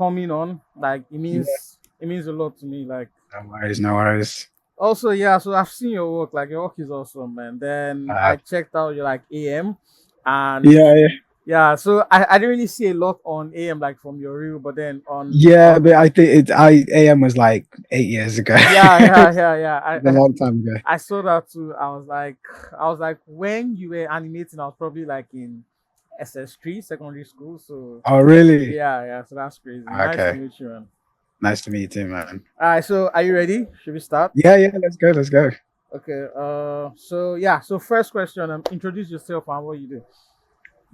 coming on. Like Yeah. it means a lot to me. Like No worries, no worries. also, yeah, so I've seen your work, like your work is awesome, man. Then Uh, I checked out your like AM, and yeah, yeah, yeah, so I didn't really see a lot on AM like from your reel, but then yeah. on But I think I AM was like 8 years ago. yeah, yeah, yeah, yeah. It's a long time ago. I saw that too. I was like, when you were animating, I was probably like in SS3 secondary school. So Oh, really? yeah, yeah. So that's crazy. Nice to Okay. meet you, man. Nice to meet you too, man. All right, so are you ready? Should we start? Yeah, yeah. Let's go. Let's go. Okay. So yeah. So first question. Introduce yourself and what you do.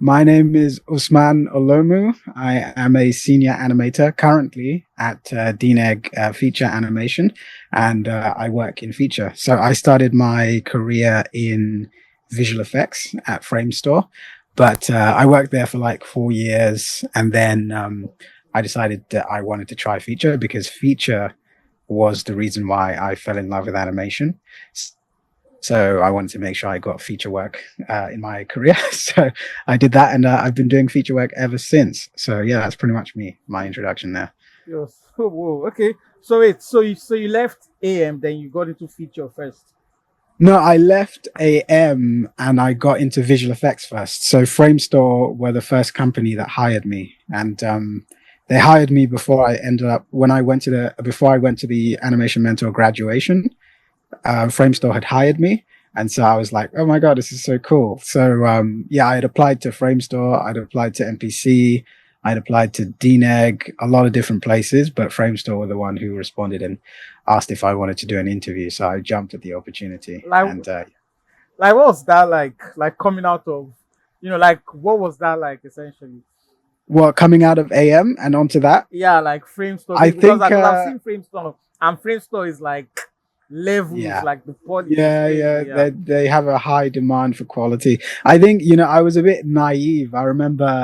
My name is Usman Olomu. I am a senior animator currently at DNEG Feature Animation, and I work in feature. So I started my career in visual effects at Framestore, but I worked there for like 4 years, and then I decided that I wanted to try feature because feature was the reason why I fell in love with animation. So I wanted to make sure I got feature work in my career. So I did that, and I've been doing feature work ever since. So yeah, that's pretty much me, my introduction there. Yes. Oh, whoa. Okay. So wait. So you left AM, then you got into feature first. No, I left AM and I got into visual effects first. So Framestore were the first company that hired me, and they hired me before I ended up when I went to the before I went to the animation mentor graduation. Framestore had hired me. And so I was like, oh my God, this is so cool. So yeah, I had applied to Framestore, I'd applied to MPC, I'd applied to DNEG, a lot of different places, but Framestore were the one who responded and asked if I wanted to do an interview. So I jumped at the opportunity. Like And like what was that like? Like coming out of, like what was that like essentially? well, coming out of AM and onto that, Yeah, like frame store I because think, I've seen frame store and frame store is like levels, yeah, like the quality is yeah, yeah, crazy. Yeah, they have a high demand for quality. I think, I was a bit naive. I remember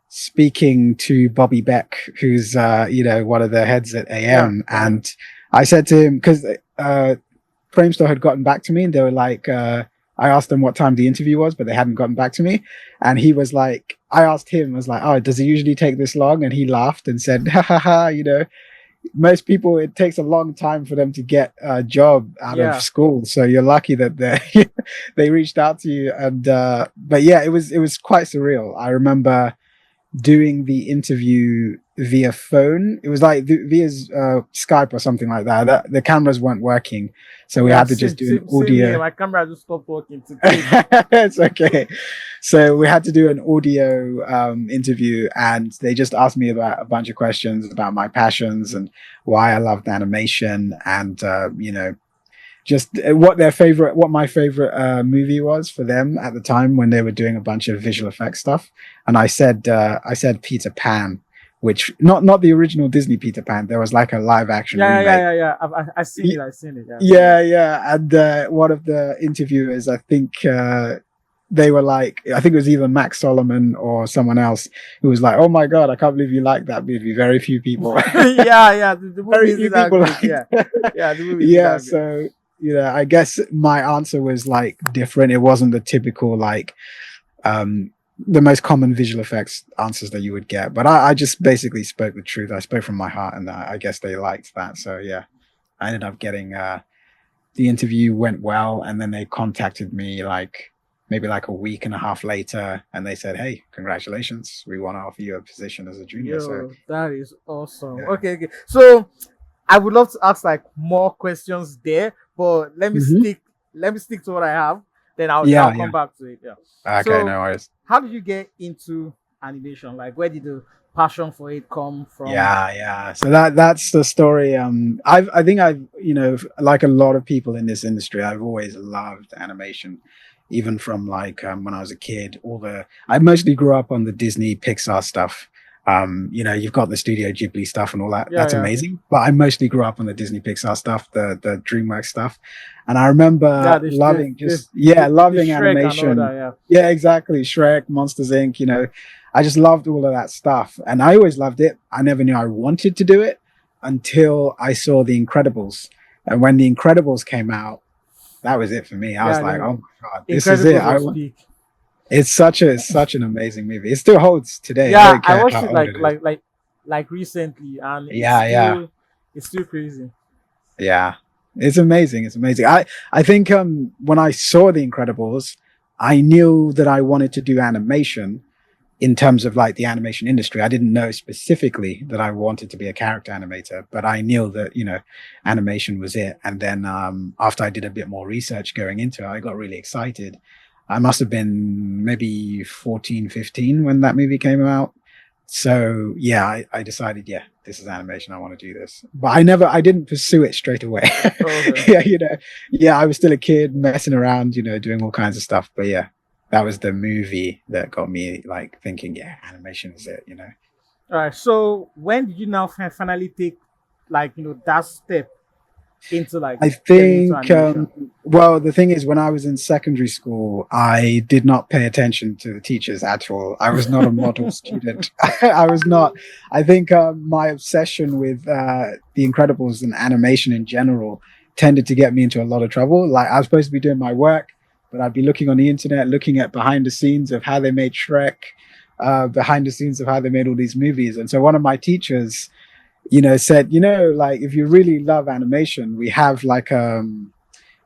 speaking to Bobby Beck, who's one of the heads at yeah, AM, and I said to him because Framestore had gotten back to me, and they were like, I asked them what time the interview was, but they hadn't gotten back to me, and he was like, I asked him, I was like, oh, does it usually take this long? And he laughed and said, ha ha ha, most people it takes a long time for them to get a job out of yeah. school, so you're lucky that they reached out to you. And but yeah, it was quite surreal. I remember doing the interview via phone. It was like via Skype or something like that. The cameras weren't working, so we Yeah, had to just do an same here. audio. My camera just stopped working today. It's okay. So we had to do an audio interview, and they just asked me about a bunch of questions about my passions and why I loved animation, and just what my favorite movie was for them at the time when they were doing a bunch of visual effects stuff. And I said Peter Pan, which not the original Disney Peter Pan. There was like a live action Yeah, yeah, remake. yeah, yeah. I've seen it. I've seen it. Yeah. Yeah, yeah. And one of the interviewers, I think they were like, I think it was either Max Solomon or someone else who was like, "Oh my God, I can't believe you like that movie." Very few people, Yeah, yeah. The movie very isn't few that people great. liked. Yeah, yeah. The movie isn't Yeah, that great. so I guess my answer was like different. It wasn't the typical like um the most common visual effects answers that you would get, but I just basically spoke the truth. I spoke from my heart, and I guess they liked that. So yeah, I ended up getting the interview went well, and then they contacted me like maybe like a week and a half later, and they said, "Hey, congratulations, we want to offer you a position as a junior." So Yo, that is awesome. yeah. Okay, okay. So I would love to ask like more questions there, but Hmm. let me stick to what I have. Then I'll Yeah, come yeah. back to it. Yeah. Okay, So no worries. how did you get into animation? Like where did the passion for it come from? Yeah, yeah. So that's the story. I think I've like a lot of people in this industry, I've always loved animation, even from like when I was a kid. I mostly grew up on the Disney Pixar stuff. You've got the Studio Ghibli stuff and all that. Yeah, That's yeah. amazing. But I mostly grew up on the Disney Pixar stuff, the DreamWorks stuff, and I Yeah, remember loving the loving Shrek and all that, animation. yeah. Yeah, exactly. Shrek, Monsters Inc. I just loved all of that stuff, and I always loved it. I never knew I wanted to do it until I saw The Incredibles, and when The Incredibles came out, that was it for me. I was Yeah, like, the "Oh my God, this is it!" Incredibles was peak. It's such an amazing movie. It still holds today. I Yeah, don't I care watched how it old like it is. like like like recently, and Yeah, yeah. it's still crazy. Yeah, it's amazing. It's amazing. I think when I saw The Incredibles, I knew that I wanted to do animation in terms of like the animation industry. I didn't know specifically that I wanted to be a character animator, but I knew that animation was it. And then after I did a bit more research going into it, I got really excited. I must have been maybe 14, 15 when that movie came out. So yeah, I decided, yeah, this is animation. I want to do this, but I didn't pursue it straight away. Okay. Yeah, yeah, I was still a kid messing around, doing all kinds of stuff. But yeah, that was the movie that got me like thinking, yeah, animation is it. All right. So when did you now finally take like that step into like I getting into think, animation? well, the thing is, when I was in secondary school, I did not pay attention to the teachers at all. I was not a model student. I was not. I think my obsession with The Incredibles and animation in general tended to get me into a lot of trouble. Like, I was supposed to be doing my work, but I'd be looking on the internet, looking at behind the scenes of how they made Shrek, behind the scenes of how they made all these movies. And so one of my teachers said, like if you really love animation, we have like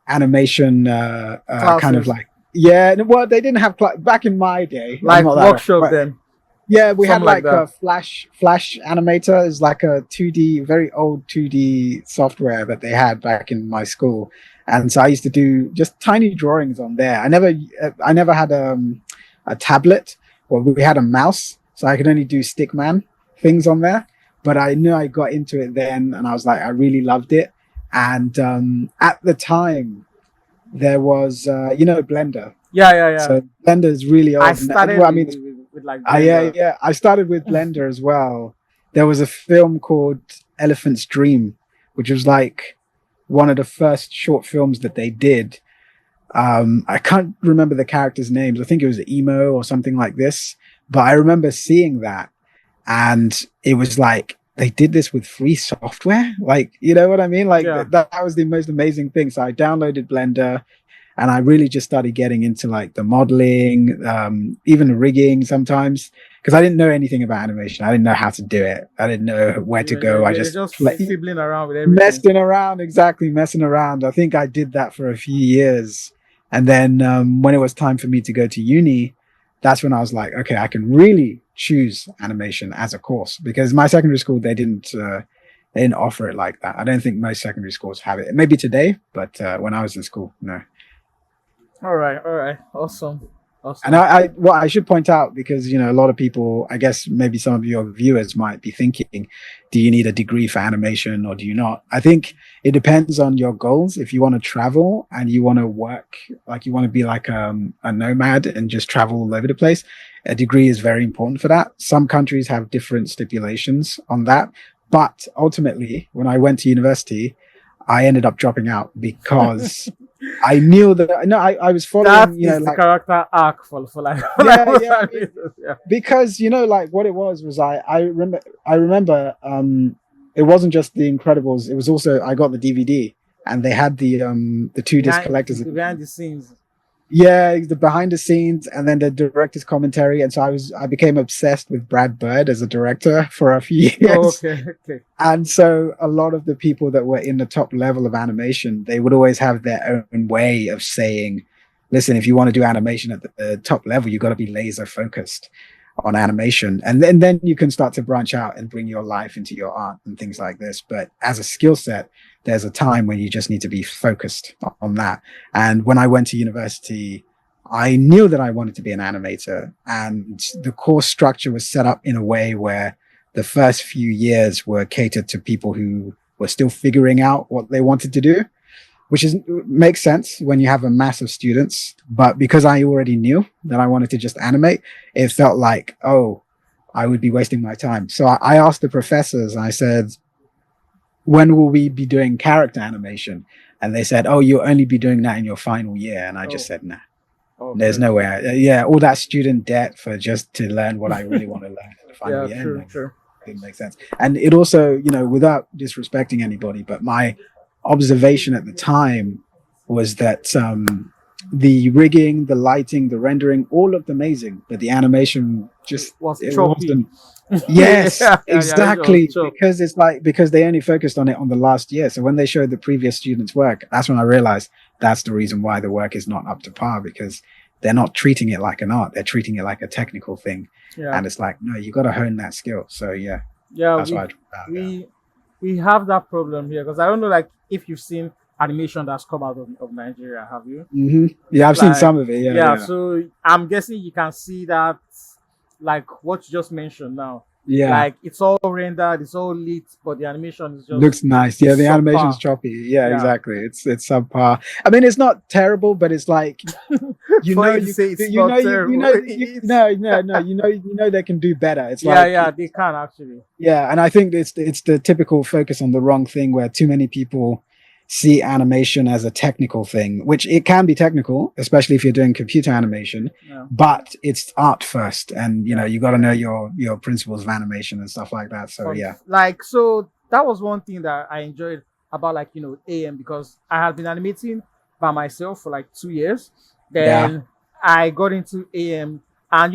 animation kind of Classes, like yeah. Well, they didn't have back in my day. I'm like not that old, workshop, but then yeah, we had something like like that. a Flash Animator is like a 2D, very old 2D software that they had back in my school, and so I used to do just tiny drawings on there. I never had a tablet, or we had a mouse, so I could only do stickman things on there. But I knew I got into it then, and I was like, I really loved it. And at the time, there was Blender. Yeah, yeah, yeah. So Blender is really I old. started Well, I mean, with like yeah, Blender. yeah. I started with Blender as well. There was a film called Elephant's Dream, which was like one of the first short films that they did. I can't remember the characters' names. I think it was Emo or something like this. But I remember seeing that, and it was like they did this with free software. Like, you know what I mean? Like Yeah, that was the most amazing thing. So I downloaded Blender, and I really just started getting into like the modeling, even rigging sometimes, because I didn't know anything about animation. I didn't know how to do it. I didn't know where to go. I you're just just fiddling around with everything. messing around, exactly, messing around. I think I did that for a few years, and then when it was time for me to go to uni, that's when I was like, okay, I can really choose animation as a course, because my secondary school they didn't offer it like that. I don't think most secondary schools have it. Maybe today, but when I was in school, no. All right, awesome, And awesome. what I should point out, because a lot of people, I guess maybe some of your viewers might be thinking, do you need a degree for animation or do you not? I think it depends on your goals. If you want to travel and you want to work, like you want to be like a nomad and just travel all over the place, a degree is very important for that. Some countries have different stipulations on that, but ultimately, when I went to university, I ended up dropping out because I knew that no, I was That following, is the like character arc for like for like yeah, most yeah. I mean, animators. Yeah. because like what it was I remember it wasn't just The Incredibles. It was also I got the DVD, and they had the two disc collector's Behind edition. the scenes. Yeah, the behind the scenes and then the director's commentary. And so I became obsessed with Brad Bird as a director for a few Oh, years. okay, okay. And so a lot of the people that were in the top level of animation, they would always have their own way of saying, listen, if you want to do animation at the top level, you've got to be laser focused on animation. And then you can start to branch out and bring your life into your art and things like this. But as a skill set, there's a time when you just need to be focused on that. And when I went to university, I knew that I wanted to be an animator, and the course structure was set up in a way where the first few years were catered to people who were still figuring out what they wanted to do, which makes sense when you have a mass of students. But because I already knew that I wanted to just animate, it felt like, oh, I would be wasting my time. So I asked the professors, I said, when will we be doing character animation? And they said, oh, you'll only be doing that in your final year. And I just Oh, said, nah, there's okay. no way. Yeah, all that student debt for just to learn what I really want to learn in the final Yeah, year. true, No, true. didn't make sense. And it also, without disrespecting anybody, but my observation at the time was that the rigging, the lighting, the rendering, all looked amazing, but the animation just Was it choppy. wasn't. Yes, Yeah, it was exactly. choppy. Because it's like because they only focused on it on the last year. So when they showed the previous students' work, that's when I realized that's the reason why the work is not up to par because they're not treating it like an art. They're treating it like a technical thing. Yeah, And it's like, no, you got to hone that skill. So yeah, yeah. that's what I yeah. We we have that problem here because I don't know, like, if you've seen animation that's come out of Nigeria. Have you? Yeah, I've seen Like, some of it. Yeah, yeah. yeah, So I'm guessing you can see that, like what you just mentioned now. yeah. Like it's all rendered, it's all lit, but the animation is just Looks nice. Yeah, the animation's subpar. choppy. Yeah, Yeah. exactly. It's subpar. I mean, it's not terrible, but it's like you For know you to you say can do, it's not terrible, it's no, you know they can do better. It's yeah, like yeah, they can actually. yeah, and I think it's the typical focus on the wrong thing where too many people see animation as a technical thing, which it can be technical, especially if you're doing computer animation, Yeah, but it's art first, and you know yeah. you got to know your principles of animation and stuff like that. So Fun. yeah, Like, so that was one thing that I enjoyed about, like, AM, because I had been animating by myself for like 2 years. yeah, Then I got into AM, and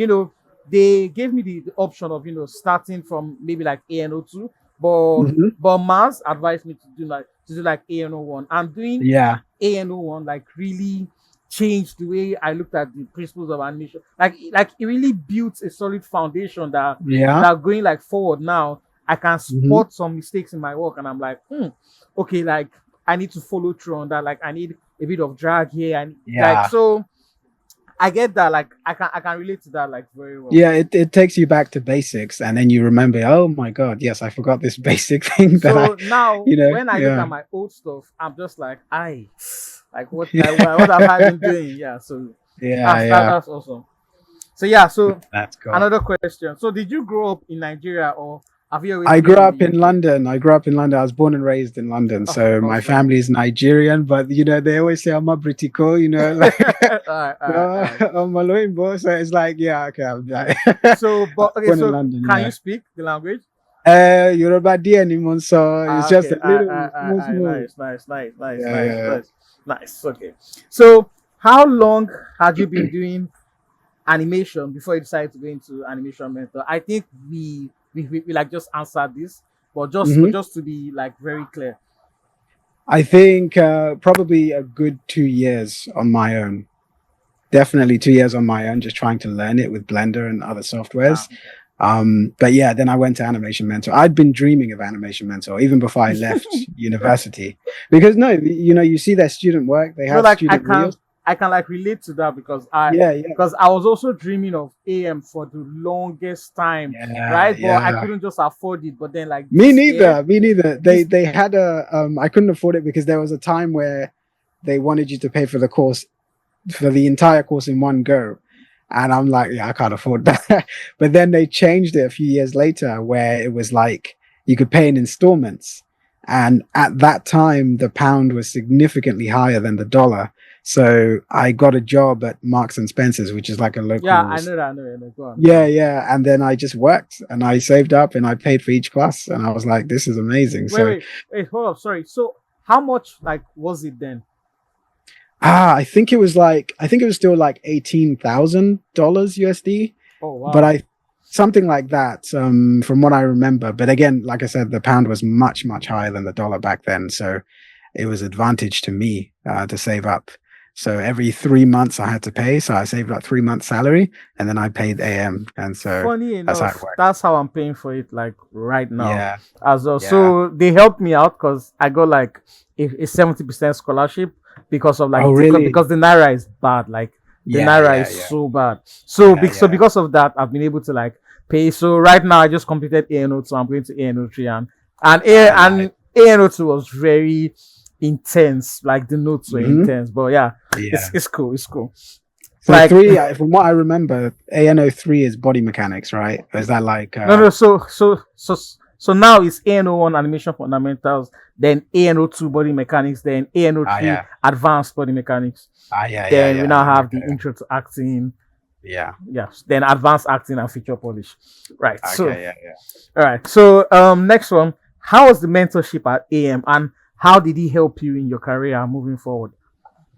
they gave me the option of starting from maybe like ANO2, but hmm Mars advised me to do like ANO1. And doing yeah, ANO1 like really changed the way I looked at the principles of animation. Like it really built a solid foundation that yeah. going like forward now, I can hmm spot some mistakes in my work, and I'm like, okay, like I need to follow through on that. Like I need a bit of drag here, and like Yeah. so I get that. Like I can relate to that like very well. Yeah, it takes you back to basics and then you remember, oh my God, yes, I forgot this basic thing that So now when I look yeah. at my old stuff, I'm just like, like what have I been doing? Yeah, so Yeah, yeah. that's awesome. So yeah, so That's cool. another question. So did you grow up in Nigeria, or have you always I been grew in up the in UK? London. I grew up in London. I was born and raised in London. Oh, So my awesome. family is Nigerian, but you know, they always say I'm a Britico, you know, All like right, all right, all right. I'm a Loimbo. So it's like, yeah, okay, I'm like I So, but was okay, born in so London, can you yeah. speak the language? Yoruba anymore, so it's just Okay. a little small, small. Nice, nice, nice, nice, Yeah, nice, yeah. nice, nice. Okay. So, how long had you been doing animation before you decided to go into animation mentor? I think we like just answered this, but just hmm just to be like very clear. I think probably a good 2 years on my own. Definitely 2 years on my own, just trying to learn it with Blender and other Ah, softwares. But yeah, then I went to Animation Mentor. I'd been dreaming of Animation Mentor even before I left university. Because no, you know, you see their student work, they no, have like student reels. I can like relate to that because I Yeah, yeah, because I was also dreaming of AM for the longest time, yeah, right? But I yeah. couldn't just afford it. But then like Me this year, neither. Me neither. this They had a I couldn't afford it because there was a time where they wanted you to pay for the course for the entire course in one go. And I'm like, yeah, I can't afford that. But then they changed it a few years later where it was like you could pay in installments. And at that time, the pound was significantly higher than the dollar. So I got a job at Marks and Spencer's, which is like a yeah, local. I know. Go on, go Yeah, on. yeah. And then I just worked and I saved up and I paid for each class. And I was like, this is amazing. Wait, So hold up. Sorry. So how much like was it then? I think it was still like $18,000 USD, Oh but wow. I something like that from what I remember. But again, like I said, the pound was much much higher than the dollar back then, so it was advantage to me to save up. So every 3 months I had to pay, so I saved up 3 months' salary, and then I paid AM, and so Funny that's how it enough, worked. that's how I'm paying for it like right now Yeah, as well. yeah. So they helped me out because I got like a 70% scholarship because of Oh, like really? because the naira is bad. Like the Yeah, naira is yeah, yeah, so bad. So yeah, so yeah. because of that, I've been able to like pay. So right now I just completed ANO2. I'm going to ANO3, Nice. and ANO2 was very intense. Like the notes were hmm intense. But yeah, Yeah. it's cool. It's cool. So Like three, from what I remember, ANO3 is body mechanics, right? Or is that like no, no. So now it's ANO1 animation fundamentals, then ANO2 body mechanics, then ANO3 yeah. advanced body mechanics. Yeah, yeah, Then we yeah. now have the Okay. intro to acting. Yeah. Yes. Then advanced acting and feature polish. Right. So Okay, yeah, yeah. all right. So next one. How was the mentorship at AM, and how did he help you in your career moving forward?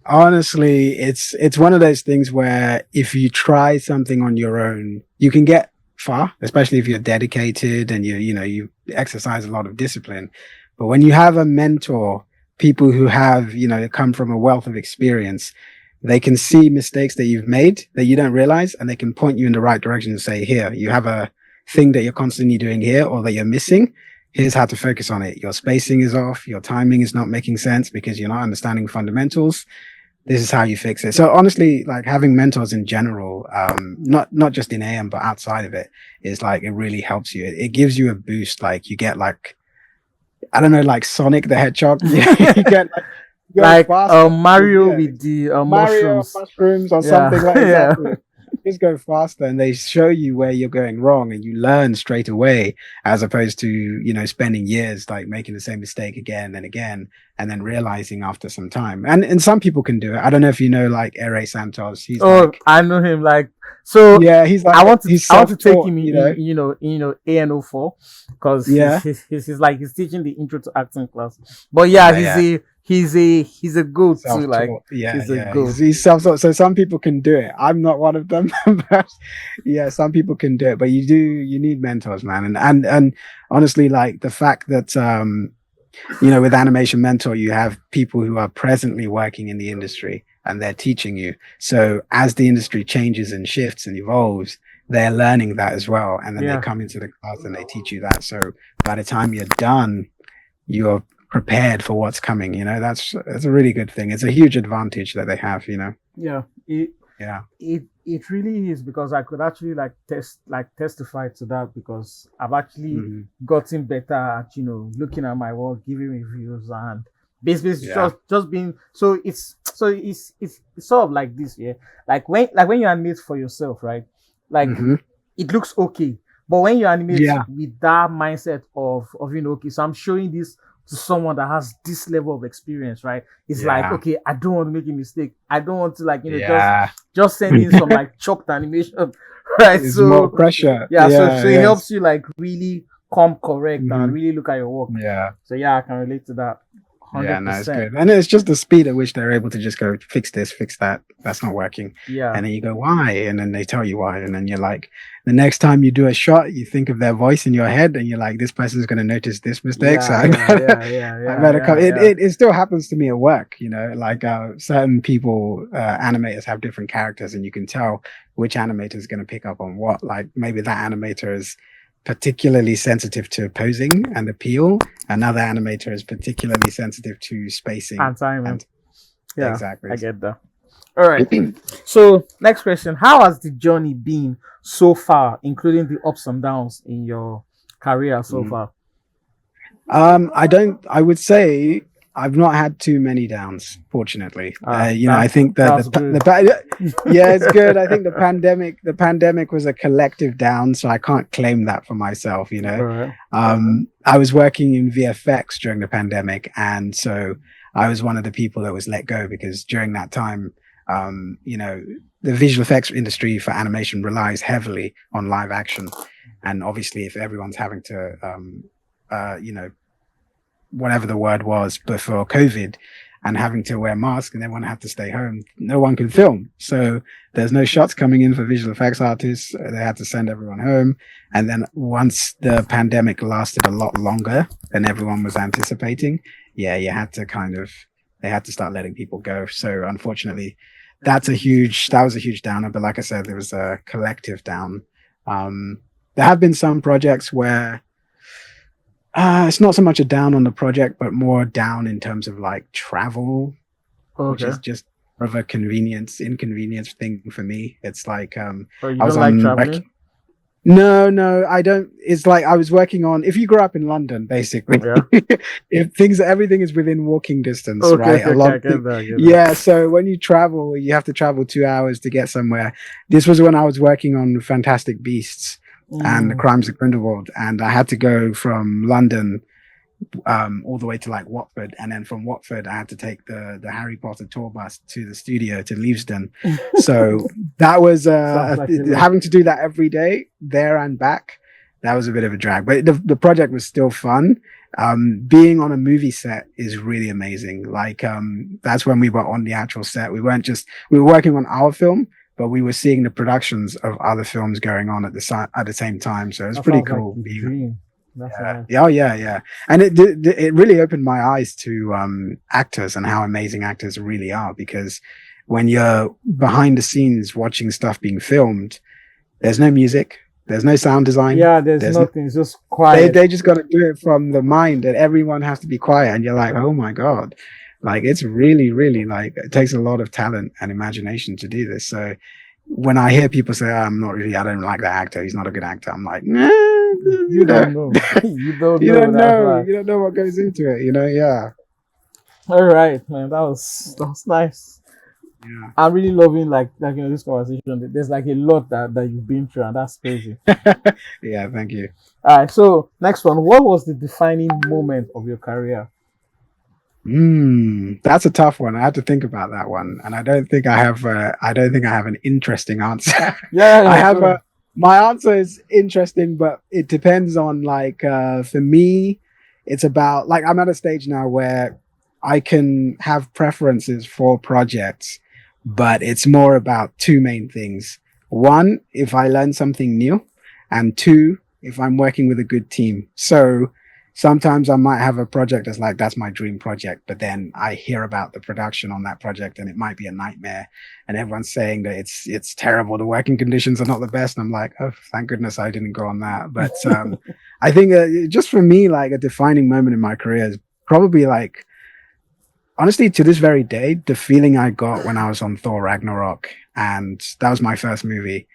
Honestly, it's one of those things where if you try something on your own, you can get far, especially if you're dedicated and you exercise a lot of discipline. But when you have a mentor, people who have, come from a wealth of experience, they can see mistakes that you've made that you don't realize, and they can point you in the right direction and say, here, you have a thing that you're constantly doing here or that you're missing. Here's how to focus on it. Your spacing is off. Your timing is not making sense because you're not understanding fundamentals. This is how you fix it. So honestly, like having mentors in general, not just in AM but outside of it, is like it really helps you. It gives you a boost. Like you get like, I don't know, like Sonic the Hedgehog. You get like go Like faster because Mario with the Mario mushrooms. mushrooms or Yeah, something like yeah, exactly. Just go faster, and they show you where you're going wrong, and you learn straight away, as opposed to spending years like making the same mistake again and again, and then realizing after some time. And some people can do it. I don't know if you know like Ere Santos. He's oh, like, I know him. Like, so yeah, he's like he's I want to take self-taught. him in ANO4 because Yeah, he's like he's teaching the intro to acting class. But yeah, yeah, yeah. he's a goat too. Like, Self-taught. Yeah, he's a yeah. goat. He's self-taught. So some people can do it. I'm not one of them, but yeah, some people can do it. But you need mentors, man. And honestly, like the fact that with Animation Mentor, you have people who are presently working in the industry and they're teaching you. So as the industry changes and shifts and evolves, they're learning that as well. And then they Yeah, come into the class and they teach you that. So by the time you're done, you're prepared for what's coming. That's a really good thing. It's a huge advantage that they have. yeah. Yeah. It really is because I could actually testify to that because I've actually Hmm. gotten better at looking at my work, giving reviews, and basically Yeah. just being so it's sort of like this, yeah. Like when you animate for yourself, right? Like Hmm. it looks okay, but when you animate Yeah. with that mindset of okay, so I'm showing this to someone that has this level of experience, right? It's like, Yeah. okay, I don't want to make a mistake. I don't want to Yeah. just send in some like chopped animation, right? It's more So pressure. yeah, Yeah. so it Yes. helps you like really come correct and Hmm. really look at your work. Yeah. So yeah, I can relate to that Yeah, hundred no, it's percent. good. And it's just the speed at which they're able to just go fix this, fix that. That's not working. Yeah, And then you go, why? And then they tell you why. And then you're like, the next time you do a shot, you think of their voice in your head and you're like, this person's going to notice this mistake. So yeah, yeah, yeah, yeah, I yeah, better come. yeah, It, yeah. it, it still happens to me at work, like certain people, animators have different characters and you can tell which animator is going to pick up on what. Like maybe that animator is particularly sensitive to posing and appeal. Another animator is particularly sensitive to spacing And timing. and Yeah, exactly. I get that. All right. So next question: how has the journey been so far, including the ups and downs in your career so Mm. far? I would say I've not had too many downs, fortunately. Ah, I think that that's good. yeah, it's good. I think the pandemic was a collective down, so I can't claim that for myself. All right. I was working in VFX during the pandemic, and so I was one of the people that was let go because during that time, the visual effects industry for animation relies heavily on live action, and obviously, if everyone's having to, whatever the word was before COVID, and having to wear masks and everyone had to stay home, no one can film. So there's no shots coming in for visual effects artists. They had to send everyone home. And then once the pandemic lasted a lot longer than everyone was anticipating, yeah, they had to start letting people go. So unfortunately, that was a huge downer. But like I said, there was a collective down. Um, there have been some projects where it's not so much a down on the project, but more down in terms of like travel, which Okay. is just more of a inconvenience thing for me. It's like So you I was don't like on like traveling? no, no, I don't. It's like I was working on. If you grew up in London, basically, Yeah. if everything is within walking distance, Okay. right? Okay. A Okay. lot I of get that. I get that. yeah. So when you travel, you have to travel 2 hours to get somewhere. This was when I was working on Fantastic Beasts and the Mm. Crimes of Grindelwald, and I had to go from London all the way to like Watford, and then from Watford I had to take the Harry Potter tour bus to the studio to Leavesden. So that was Sounds like a lot. having to do that every day there and back. That was a bit of a drag, but the project was still fun, Being on a movie set is really amazing. Like, that's when we were on the actual set. We were working on our film, but we were seeing the productions of other films going on at the same time. So it was That pretty sounds like cool a being, dream. That's yeah, nice. yeah, oh, yeah, yeah. And it really opened my eyes to, actors and how amazing actors really are, because when you're behind the scenes watching stuff being filmed, there's no music, there's no sound design, Yeah, there's there's no, nothing. It's just quiet. they just got to do it from the mind, and everyone has to be quiet, and you're like, oh my god, like it's really like it takes a lot of talent and imagination to do this. So when I hear people say, I don't like that actor, he's not a good actor, I'm like, nah, You you know, don't know. You don't know. That's right. you don't know what goes into it, yeah. All right, man. That was nice. Yeah. I'm really loving this conversation. There's like a lot that you've been through, and that's crazy. Yeah, thank you. All right. So next one. What was the defining moment of your career? That's a tough one. I had to think about that one, and I don't think I have. I don't think I have an interesting answer. Yeah, I yeah, have sure. a. My answer is interesting, but it depends on like. For me, it's about like I'm at a stage now where I can have preferences for projects, but it's more about two main things. One, if I learn something new, and two, if I'm working with a good team. So sometimes I might have a project that's like, that's my dream project, but then I hear about the production on that project and it might be a nightmare. And everyone's saying that it's terrible. The working conditions are not the best. And I'm like, oh, thank goodness I didn't go on that. But I think just for me, like a defining moment in my career is probably like, honestly, to this very day, the feeling I got when I was on Thor Ragnarok, and that was my first movie,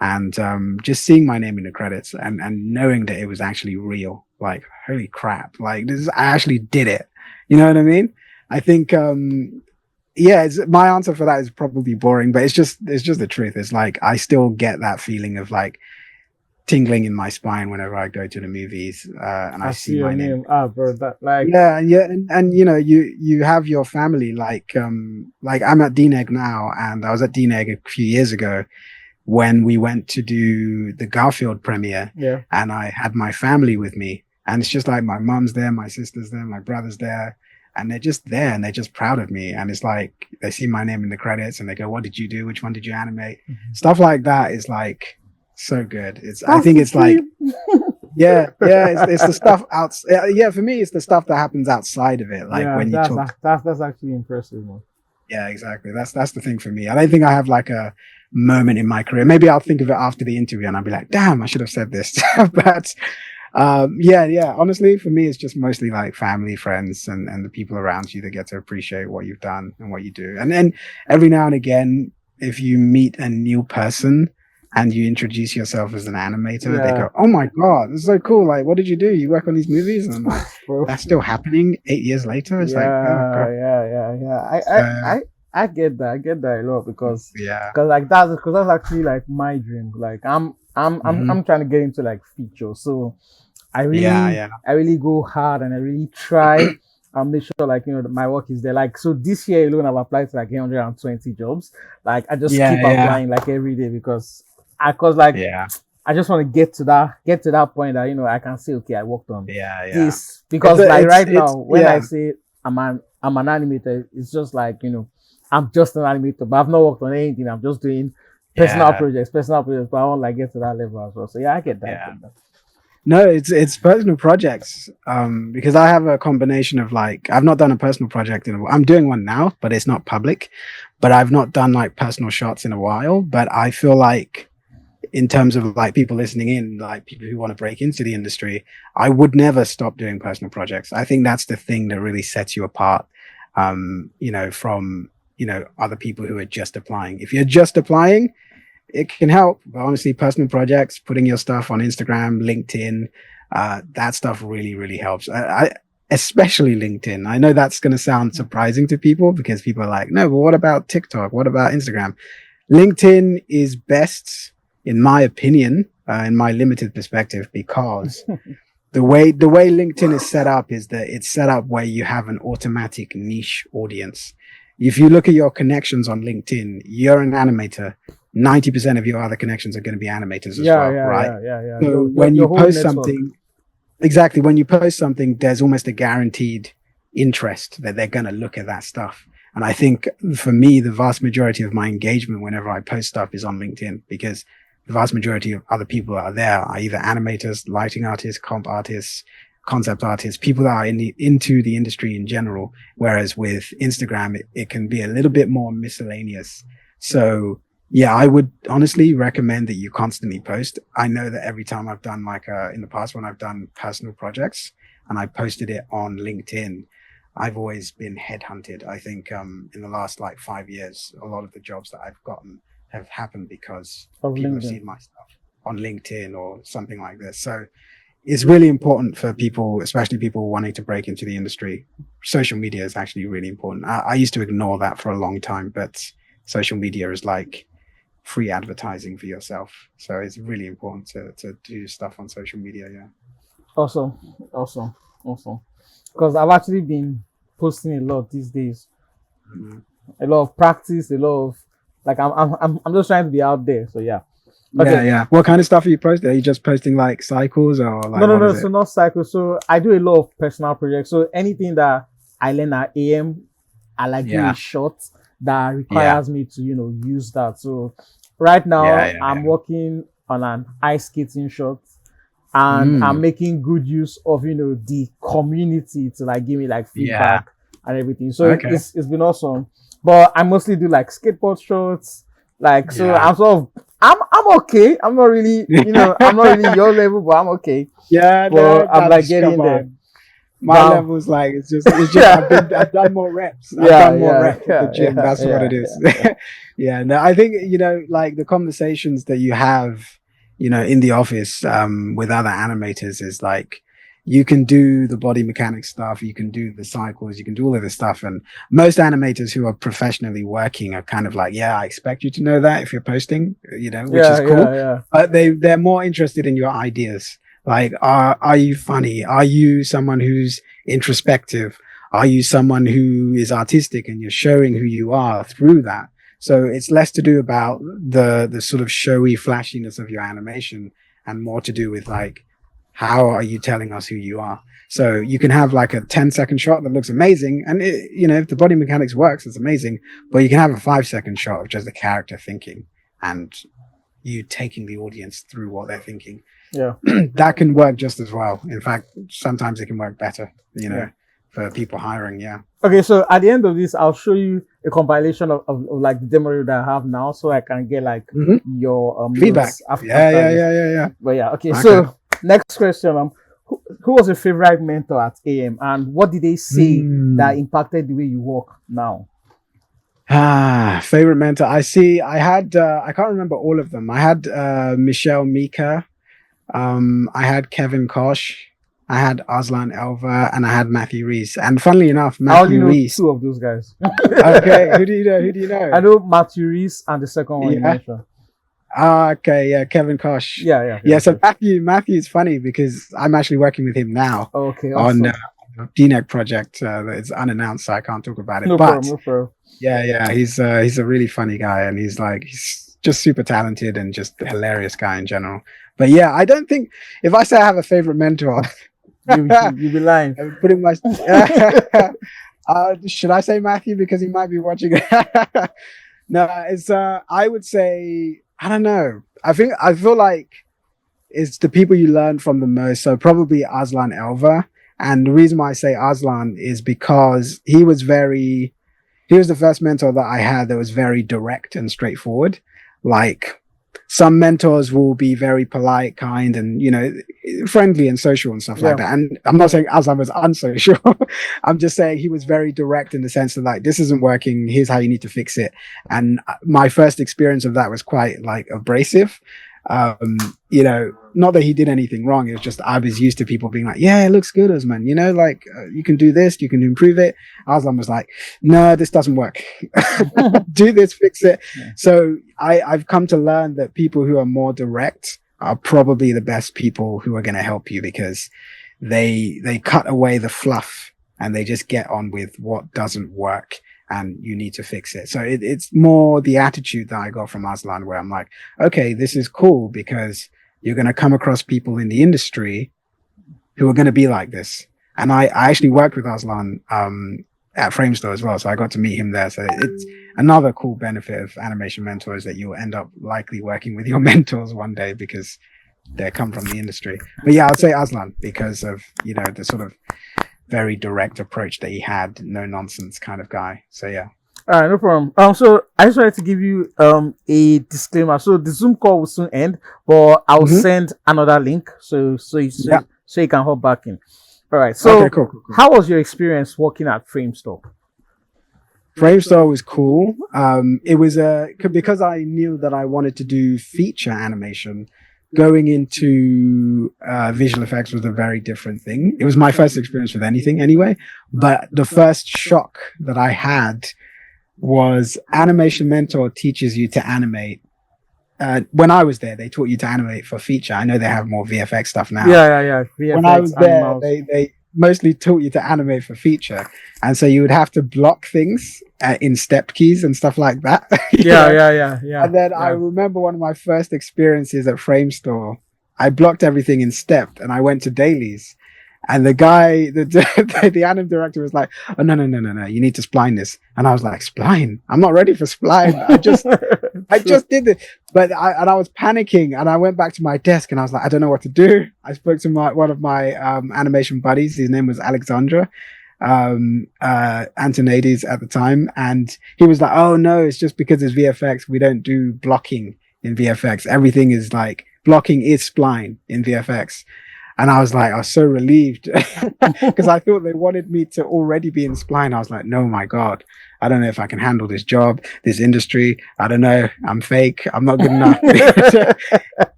and just seeing my name in the credits and knowing that it was actually real, like holy crap, like I actually did it. You know what I mean? I think yeah, my answer for that is probably boring, but it's just the truth. It's like I still get that feeling of like tingling in my spine whenever I go to the movies and I I see see your my name. name. Ah, bro. That like. Yeah, and you have your family like I'm at DNEG now, and I was at DNEG a few years ago when we went to do the Garfield premiere, Yeah. and I had my family with me, and it's just like my mom's there, my sister's there, my brother's there, and they're just there and they're just proud of me, and it's like they see my name in the credits and they go, "What did you do? Which one did you animate?" Mhm. Stuff like that is like so good. I That's think the it's like dream. yeah, it's the stuff out. Yeah, for me, it's the stuff that happens outside of it. Like Yeah, when you that's talk. that's actually impressive, man. Yeah, exactly. That's the thing for me. I don't think I have like a moment in my career. Maybe I'll think of it after the interview, and I'll be like, "Damn, I should have said this." But yeah. Honestly, for me, it's just mostly like family, friends, and the people around you that get to appreciate what you've done and what you do. And then every now and again, if you meet a new person and you introduce yourself as an animator, they Yeah, go, "Oh my god, this is so cool! Like, what did you do? You work on these movies?" And I'm like, bro. "That's still happening 8 years later." It's like, oh Yeah, god. yeah. So I get that. I get that a lot yeah. because like that's actually like my dream. Like Hmm. I'm trying to get into like feature. So Yeah, yeah. I really go hard and I really try and make sure like that my work is there. Like so this year alone I've applied to like 120 jobs. Like I just Yeah, keep yeah. applying like every day because like Yeah. I just want to get to that point that I can say okay I worked on Yeah, yeah. this because like right now It's when I yeah. say I'm an animator it's just like I'm just an animator but I've not worked on anything I'm just doing Yeah. personal projects but I want like get to that level as well so yeah I Yeah. get that. No, it's personal projects. Because I have a combination of like I've not done a personal project in a while. I'm doing one now, but it's not public. But I've not done like personal shots in a while. But I feel like in terms of like people listening in, like people who want to break into the industry, I would never stop doing personal projects. I think that's the thing that really sets you apart, from, other people who are just applying. If you're just applying, it can help. But honestly, personal projects, putting your stuff on Instagram, LinkedIn, that stuff really, really helps. Especially LinkedIn. I know that's going to sound surprising to people because people are like, no, but what about TikTok? What about Instagram? LinkedIn is best, in my opinion, in my limited perspective, because the way LinkedIn is set up is that it's set up where you have an automatic niche audience. If you look at your connections on LinkedIn, you're an animator. 90% of your other connections are going to be animators as Yeah, well, right? yeah. So Your when you whole post network. something, exactly, when you post something, there's almost a guaranteed interest that they're going to look at that stuff. And I think for me, the vast majority of my engagement whenever I post stuff is on LinkedIn, because the vast majority of other people that are there are either animators, lighting artists, comp artists, concept artists, people that are into the industry in general. Whereas with Instagram, it can be a little bit more miscellaneous. So yeah, I would honestly recommend that you constantly post. I know that every time I've done in the past when I've done personal projects and I posted it on LinkedIn, I've always been headhunted. I think in the last like 5 years, a lot of the jobs that I've gotten have happened because Of people have LinkedIn. seen my stuff on LinkedIn or something like this. So it's really important for people, especially people wanting to break into the industry. Social media is actually really important. I used to ignore that for a long time, but social media is like free advertising for yourself. So it's really important to do stuff on social media. Yeah. Awesome, awesome, awesome. Because I've actually been posting a lot these days. Mhm. A lot of practice, a lot of like I'm just trying to be out there. So yeah. Yeah, Okay. yeah. What kind of stuff are you posting? Are you just posting like cycles or No, like no, what no. is So it? not cycle. So I do a lot of personal projects. So anything that I learn at AM, I like do a Yeah, short that yeah, requires me to use that. So right yeah, now yeah, I'm yeah. working on an ice skating shot, and I'm Mm, making good use of the community to like give me like yeah. feedback and everything. So Okay. it's been awesome. But I mostly do like skateboard shots. Like so Yeah. I'm sort of I'm okay. I'm not really I'm not really your level, but I'm okay. Yeah, But no, I'm like that's come getting there. on. My But level's like it's just I've done more reps. I've yeah, done more yeah, reps at the yeah, gym. yeah, That's what yeah, it is. yeah, Yeah, no, I think like the conversations that you have, in the office with other animators is like you can do the body mechanics stuff, you can do the cycles, you can do all of this stuff. And most animators who are professionally working are kind of like, yeah, I expect you to know that if you're posting, which yeah, is cool. yeah, yeah. But they're more interested in your ideas. Like, are you funny? Are you someone who's introspective? Are you someone who is artistic and you're showing who you are through that? So it's less to do about the sort of showy flashiness of your animation and more to do with like how are you telling us who you are? So you can have like a 10-second shot that looks amazing, and if the body mechanics works, it's amazing. But you can have a 5-second shot of just the character thinking and you taking the audience through what they're thinking. Yeah, That can work just as well. In fact, sometimes it can work better, yeah. for people hiring. Yeah. Okay, so at the end of this, I'll show you a compilation of like the demo reel that I have now, so I can get like Hmm. your Feedback. notes Yeah, after yeah, this. yeah, yeah, But yeah, okay. yeah. Okay. So next question, who was your favorite mentor at AM, and what did they say that Hmm. impacted the way you work now? Favorite mentor. I had I can't remember all of them. I had Michelle Mika, I had Kevin Kosh, I had Aslan Elva, and I had Matthew Reese. And funnily enough, I only Matthew know Reese. two of those guys. Okay, who do you know? Who do you know? I know Matthew Reese and the second one you Yeah. mentioned. Okay, yeah, Kevin Kosh. Yeah, yeah, Yeah, Kevin so Kosh. Matthew's funny because I'm actually working with him now Okay, on awesome. a DNEG project that is unannounced, so I can't talk about it. No problem, But no problem. yeah, yeah, he's a really funny guy, and he's just super talented and just a hilarious guy in general. But yeah, I don't think if I say I have a favorite mentor, You be lying. I'm putting my should I say Matthew because he might be watching? No, it's I would say I don't know. I feel like it's the people you learn from the most. So probably Aslan Elva. And the reason why I say Aslan is because he was the first mentor that I had that was very direct and straightforward. Like some mentors will be very polite, kind, and friendly and social and stuff like Yeah, that. And I'm not saying Aslan was unsocial. I'm just saying he was very direct in the sense that like this isn't working. Here's how you need to fix it. And my first experience of that was quite like abrasive. Um, not that he did anything wrong. It was just I was used to people being like, "Yeah, it looks good, Usman. Like you can do this, you can improve it." Aslan was like, "No, this doesn't work. Do this, fix it." yeah, So I've come to learn that people who are more direct are probably the best people who are going to help you because they cut away the fluff and they just get on with what doesn't work and you need to fix it. So it's more the attitude that I got from Aslan where I'm like, okay, this is cool because you're going to come across people in the industry who were going to be like this. And I actually worked with Aslan at Framestore as well, so I got to meet him there. So it's another cool benefit of Animation Mentor is that you'll end up likely working with your mentors one day because they come from the industry. But yeah, I'd say Aslan because of the sort of very direct approach that he had, no nonsense kind of guy. So yeah. All right, no problem. So I just wanted to give you a disclaimer. So the Zoom call will soon end, but I'll send another link so you can hop back in. All right. So okay, cool. How was your experience working at Framestore? Framestore was cool. It was because I knew that I wanted to do feature animation. Going into visual effects was a very different thing. It was my first experience with anything anyway, but the first shock that I had was Animation Mentor teaches you to animate. When I was there, they taught you to animate for feature. I know they have more VFX stuff now. Yeah. VFX, when I was there, they mostly taught you to animate for feature, and so you would have to block things in step keys and stuff like that. Yeah. And then I remember one of my first experiences at Framestore. I blocked everything in step, and I went to dailies. And the guy, the anim director was like, "Oh no, you need to spline this." And I was like, "Spline? I'm not ready for spline. I just did it." But I was panicking, and I went back to my desk, and I was like, "I don't know what to do." I spoke to one of my animation buddies. His name was Alexandra Antonades at the time, and he was like, "Oh no, it's just because it's VFX. We don't do blocking in VFX. Everything is like blocking is spline in VFX." And I was so relieved because I thought they wanted me to already be in spline. I was like, no, my God, I don't know if I can handle this job, this industry. I don't know. I'm fake. I'm not good enough.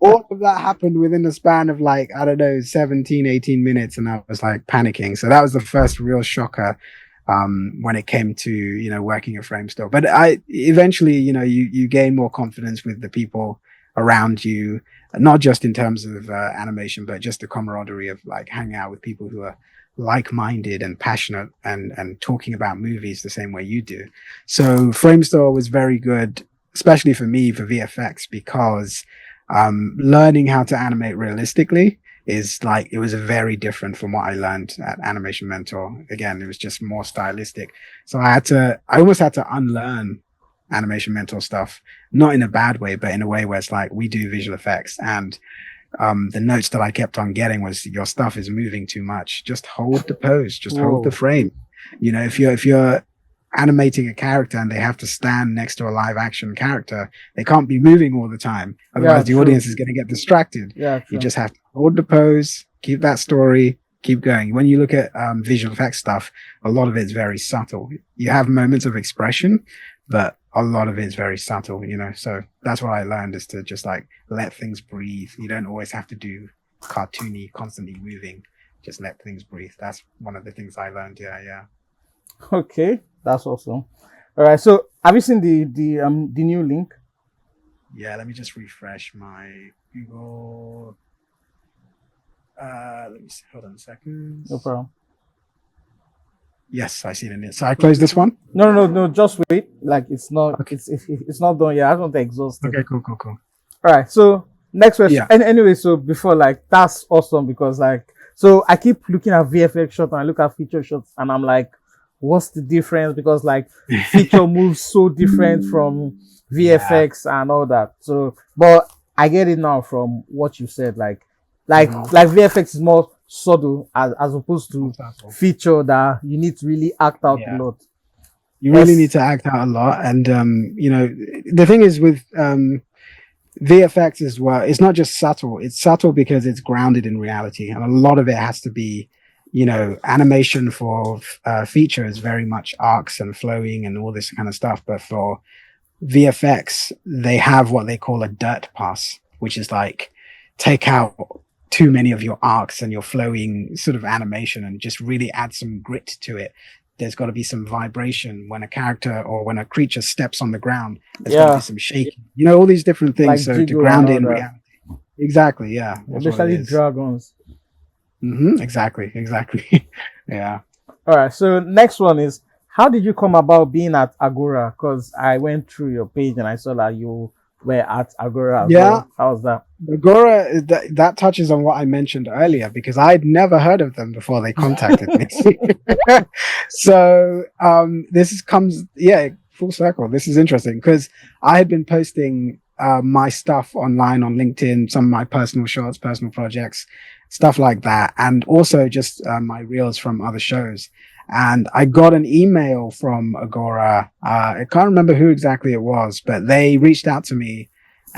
All of that happened within the span of 17, 18 minutes. And I was panicking. So that was the first real shocker when it came to, working at Framestore. But I eventually, you gain more confidence with the people around you, not just in terms of animation, but just the camaraderie of hanging out with people who are like-minded and passionate and talking about movies the same way you do. So Framestore was very good, especially for me for VFX, because learning how to animate realistically is it was very different from what I learned at Animation Mentor. Again, it was just more stylistic. So I almost had to unlearn Animation Mentor stuff, not in a bad way, but in a way where it's we do visual effects. And the notes that I kept on getting was, your stuff is moving too much. Just hold the pose, just hold the frame. If you're animating a character and they have to stand next to a live action character, they can't be moving all the time. Otherwise the audience is going to get distracted. You just have to hold the pose, keep that story, keep going. When you look at visual effects stuff, a lot of it's very subtle. You have moments of expression, but a lot of it is very subtle, so that's what I learned, is to just let things breathe. You don't always have to do cartoony, constantly moving. Just let things breathe. That's one of the things I learned. Yeah. Okay, that's awesome. All right, so have you seen the new link? Yeah, let me just refresh my Google. Let me see. Hold on a second. No problem. Yes, I see it in it. So I close this one? No. Just wait. It's not. Okay. It's not done yet. I don't want to exhaust it. Okay, cool. All right. So next question. Yeah. And anyway, so before that's awesome because so I keep looking at VFX shots and I look at feature shots and I'm like, what's the difference? Because feature moves so different from VFX and all that. So, but I get it now from what you said. VFX is more subtle as opposed to feature that you need to really act out a lot. You really need to act out a lot. And the thing is with VFX as well, it's not just subtle. It's subtle because it's grounded in reality, and a lot of it has to be animation for feature is very much arcs and flowing and all this kind of stuff. But for VFX, they have what they call a dirt pass, which is take out too many of your arcs and your flowing sort of animation and just really add some grit to it. There's got to be some vibration when a character or when a creature steps on the ground. There's got to be some shaking. All these different things. So to ground it in reality. Exactly. Yeah. Especially dragons. Exactly. Yeah. All right. So next one is, how did you come about being at Agora? Because I went through your page and I saw that you were at Agora as Yeah, well. How's that? Agora, that touches on what I mentioned earlier because I'd never heard of them before they contacted me. So comes, yeah, full circle. This is interesting because I had been posting my stuff online on LinkedIn, some of my personal shots, personal projects, stuff like that, and also just my reels from other shows. And I got an email from Agora. I can't remember who exactly it was, but they reached out to me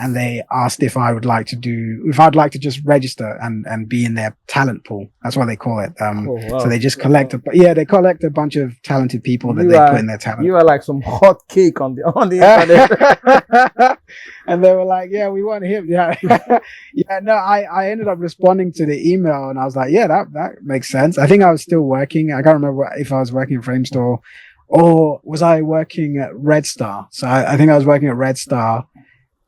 and they asked if I'd like to just register and be in their talent pool. That's what they call it. Oh So they wow. just they collect a bunch of talented people that You they put in are their talent. you are like some hot cake on the internet. And they were like, yeah, we want him. Yeah. Yeah. No, I ended up responding to the email and I was like, yeah, that makes sense. I think I was still working. I can't remember if I was working at Framestore or was I working at Red Star. So I think I was working at Red Star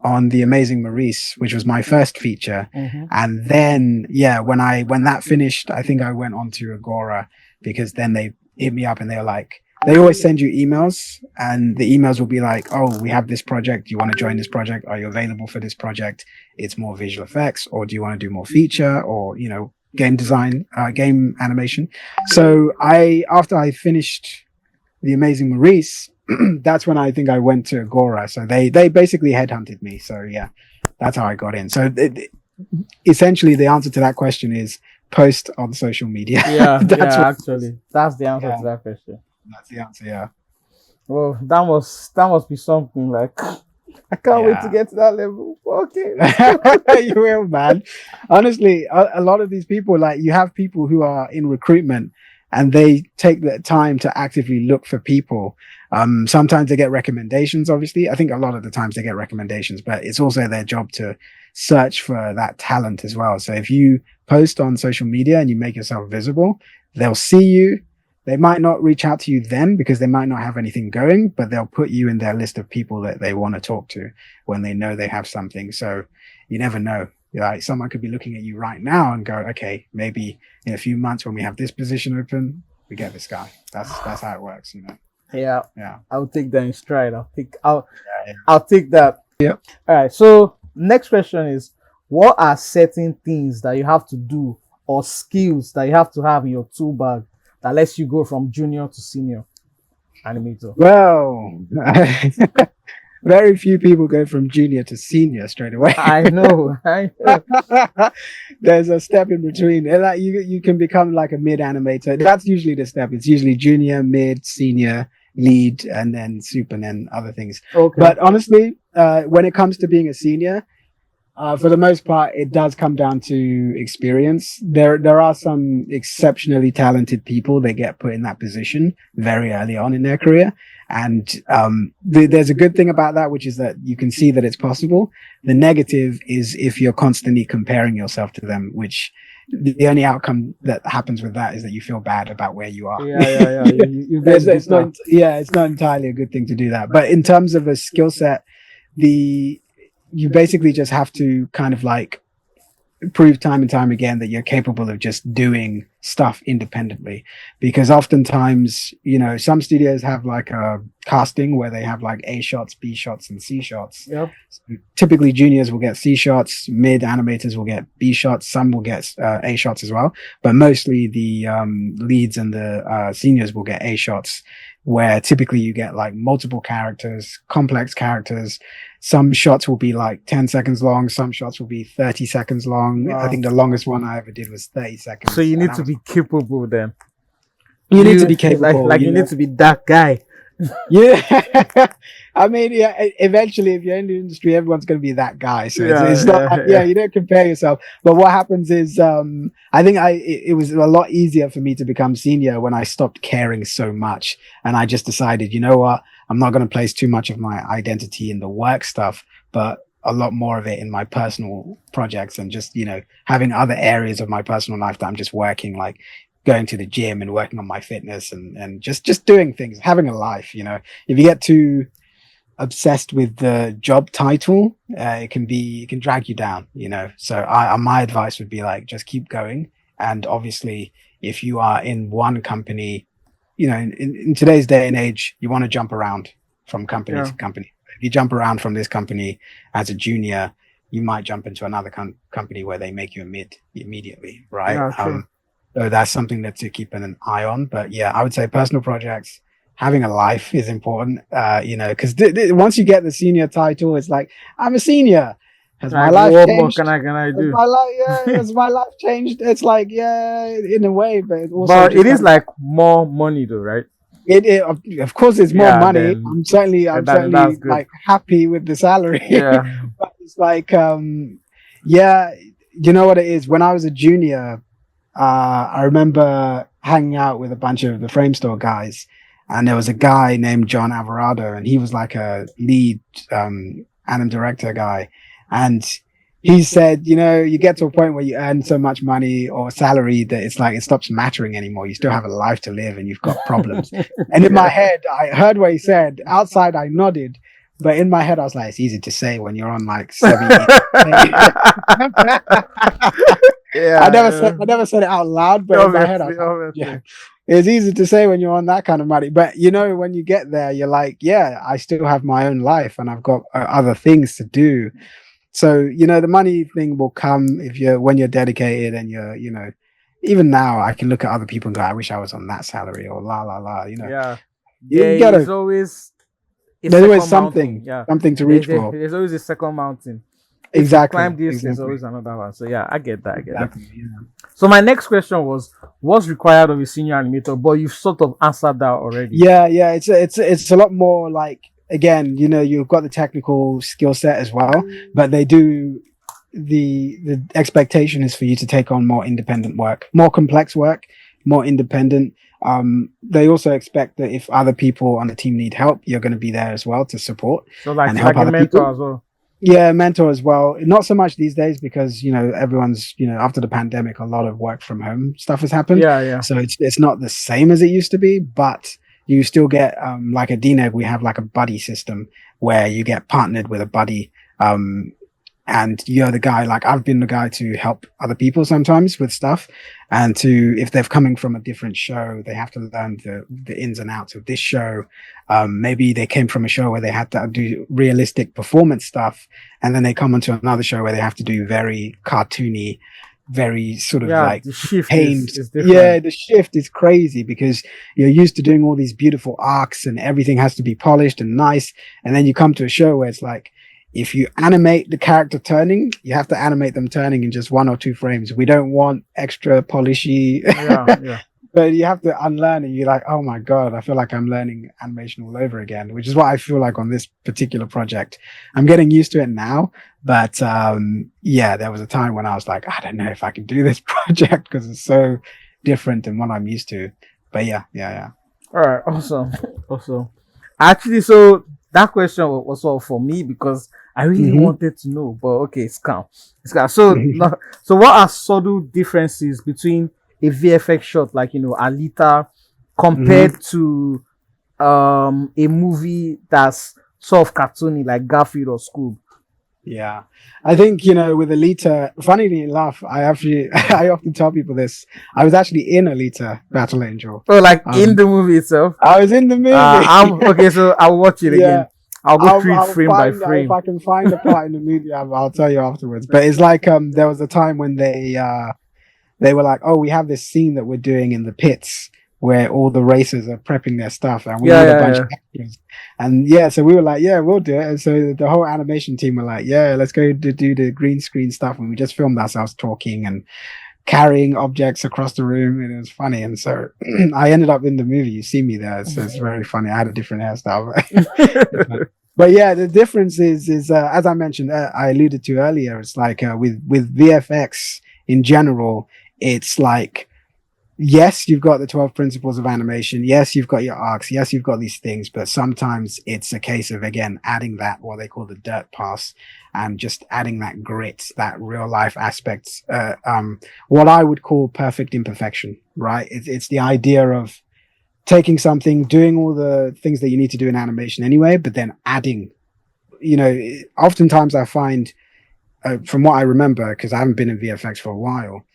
on The Amazing Maurice, which was my first feature. Mm-hmm. And then, yeah, when that finished, I think I went on to Agora because then they hit me up and they were like, they always send you emails and the emails will be like, oh, we have this project. Do you want to join this project? Are you available for this project? It's more visual effects, or do you want to do more feature or, game design, game animation? So after I finished The Amazing Maurice, that's when I think I went to Agora. So they basically headhunted me. So yeah, that's how I got in. So essentially, the answer to that question is post on social media. Yeah, That's yeah, what. actually. That's the answer to Yeah, that question. that's the answer. Yeah, Well, that must be something like I can't wait to yeah. get to that level. Okay, let's go. You will, man. Honestly, a lot of these people, like you have people who are in recruitment and they take the time to actively look for people. Sometimes they get recommendations, obviously. I think a lot of the times they get recommendations, but it's also their job to search for that talent as well. So if you post on social media and you make yourself visible, they'll see you. They might not reach out to you then because they might not have anything going, but they'll put you in their list of people that they want to talk to when they know they have something. So you never know. Like someone could be looking at you right now and go, okay, maybe in a few months when we have this position open, we get this guy. That's how it works. Yeah, Yeah. I'll take that in stride. I'll take I'll Yeah. I'll take that. Yeah. All right. So next question is, what are certain things that you have to do or skills that you have to have in your tool bag that lets you go from junior to senior animator? Well, very few people go from junior to senior straight away. I know. I know. There's a step in between. And like you can become like a mid animator. That's usually the step. It's usually junior, mid, senior, lead, and then soup, and then other things. Okay. But honestly, when it comes to being a senior, for the most part, it does come down to experience. There are some exceptionally talented people that get put in that position very early on in their career. And there's a good thing about that, which is that you can see that it's possible. The negative is if you're constantly comparing yourself to them, which the only outcome that happens with that is that you feel bad about where you are. Yeah. You get It's not, yeah, it's not entirely a good thing to do that. But in terms of a skill set, you basically just have to kind of like prove time and time again that you're capable of just doing stuff independently, because oftentimes some studios have like a casting where they have like A shots, B shots, and C shots. Yep. So typically juniors will get C shots, mid animators will get B shots, some will get A shots as well, but mostly the leads and the seniors will get A shots, where typically you get like multiple characters, complex characters. Some shots will be like 10 seconds long. Some shots will be 30 seconds long. Wow. I think the longest one I ever did was 30 seconds. So you need to be capable then. You need to be capable. Like you need to be that guy. Yeah. I mean, yeah, eventually if you're in the industry, everyone's going to be that guy. So it's not, you don't compare yourself. But what happens is, I think it was a lot easier for me to become senior when I stopped caring so much. And I just decided, you know what? I'm not going to place too much of my identity in the work stuff, but a lot more of it in my personal projects and just, having other areas of my personal life that I'm just working, like going to the gym and working on my fitness and just doing things, having a life. If you get too obsessed with the job title, it can drag you down, So my advice would be like, just keep going. And obviously if you are in one company, in today's day and age, you want to jump around from company to company. if you jump around from this company as a junior, you might jump into another company where they make you a mid immediately, right? Yeah, true. So that's something that to keep an eye on. But yeah, I would say personal projects, having a life is important. Because once you get the senior title, it's like I'm a senior. Has my Like, life what more changed? can I Has do? my life, yeah, has my life changed? It's like, yeah, in a way, but it also But it just is kind of like more money though, right? it of course it's more Yeah, money. then I'm that's certainly good. like happy with the salary. Yeah. But it's like yeah, you know what it is? When I was a junior, I remember hanging out with a bunch of the frame store guys, and there was a guy named John Alvarado, and he was like a lead anim director guy. And he said, you get to a point where you earn so much money or salary that it's like it stops mattering anymore. You still have a life to live and you've got problems. And in my Yeah. head, I heard what he said. Outside, I nodded. But in my head, I was like, it's easy to say when you're on like 70. Yeah, I never said it out loud, but in my head, I obviously, was like, yeah, obviously. it's easy to say when you're on that kind of money. But when you get there, you're like, yeah, I still have my own life and I've got other things to do. So, the money thing will come when you're dedicated and even now I can look at other people and go, I wish I was on that salary or la, la, la, Yeah. you There is gotta, always a there's always second mountain. something, Yeah. something to reach for. There's always a second mountain. If you climb Exactly. this, there's Exactly. always another one. So yeah, I get that. I get that. Exactly. Yeah. So my next question was, what's required of a senior animator? But you've sort of answered that already. Yeah. It's a lot more like, again, you've got the technical skill set as well, but they do the expectation is for you to take on more independent work, more complex work, more independent. They also expect that if other people on the team need help, you're going to be there as well to support So like and help like a other people. mentor as well. Yeah, mentor as well. Not so much these days because everyone's after the pandemic, a lot of work from home stuff has happened, Yeah, yeah. so it's not the same as it used to be. But you still get like at DNEG, we have like a buddy system where you get partnered with a buddy. And you're the guy, like I've been the guy to help other people sometimes with stuff, and if they're coming from a different show, they have to learn the ins and outs of this show. Maybe they came from a show where they had to do realistic performance stuff, and then they come onto another show where they have to do very cartoony, very sort of Yeah, like the shift pained. is Yeah, different. the shift is crazy because you're used to doing all these beautiful arcs and everything has to be polished and nice, and then you come to a show where it's like, if you animate the character turning, you have to animate them turning in just 1 or 2 frames. We don't want extra polishy, Yeah, yeah. but you have to unlearn it. You're like, oh my God, I feel like I'm learning animation all over again, which is what I feel like on this particular project. I'm getting used to it now, but yeah, there was a time when I was like, I don't know if I can do this project because it's so different than what I'm used to. But yeah. All right, awesome, awesome. Actually, so that question was all for me because I really Hmm. wanted to know. But okay, it's calm. It's calm. So, so what are subtle differences between a VFX shot like Alita Hmm. compared to a movie that's sort of cartoony like Garfield or Scoob? Yeah, I think with Alita. Funnily enough, I actually I often tell people this. I was actually in Alita Battle Angel. Oh, like in Um, the movie itself. I was in the movie. I'm okay. So I'll watch it Yeah, again. I'll go through it I'll frame by find if frame. I can find a part in the movie. I'll tell you afterwards. But it's like there was a time when they were like, oh, we have this scene that we're doing in the pits where all the racers are prepping their stuff and we Yeah, need a yeah, bunch of yeah. extras. And yeah, so we were like, yeah, we'll do it. And so the whole animation team were like, yeah, let's go to do the green screen stuff. And we just filmed ourselves talking and carrying objects across the room. And it was funny. And so I ended up in the movie. You see me there. So it's very funny. I had a different hairstyle. But yeah, the difference is as I mentioned, I alluded to earlier, it's like with VFX in general, it's like, yes, you've got the 12 principles of animation. Yes, you've got your arcs. Yes, you've got these things, but sometimes it's a case of, again, adding that, what they call the dirt pass, and just adding that grit, that real life aspects, what I would call perfect imperfection, right? It's the idea of taking something, doing all the things that you need to do in animation anyway, but then adding, oftentimes I find, from what I remember, because I haven't been in VFX for a while,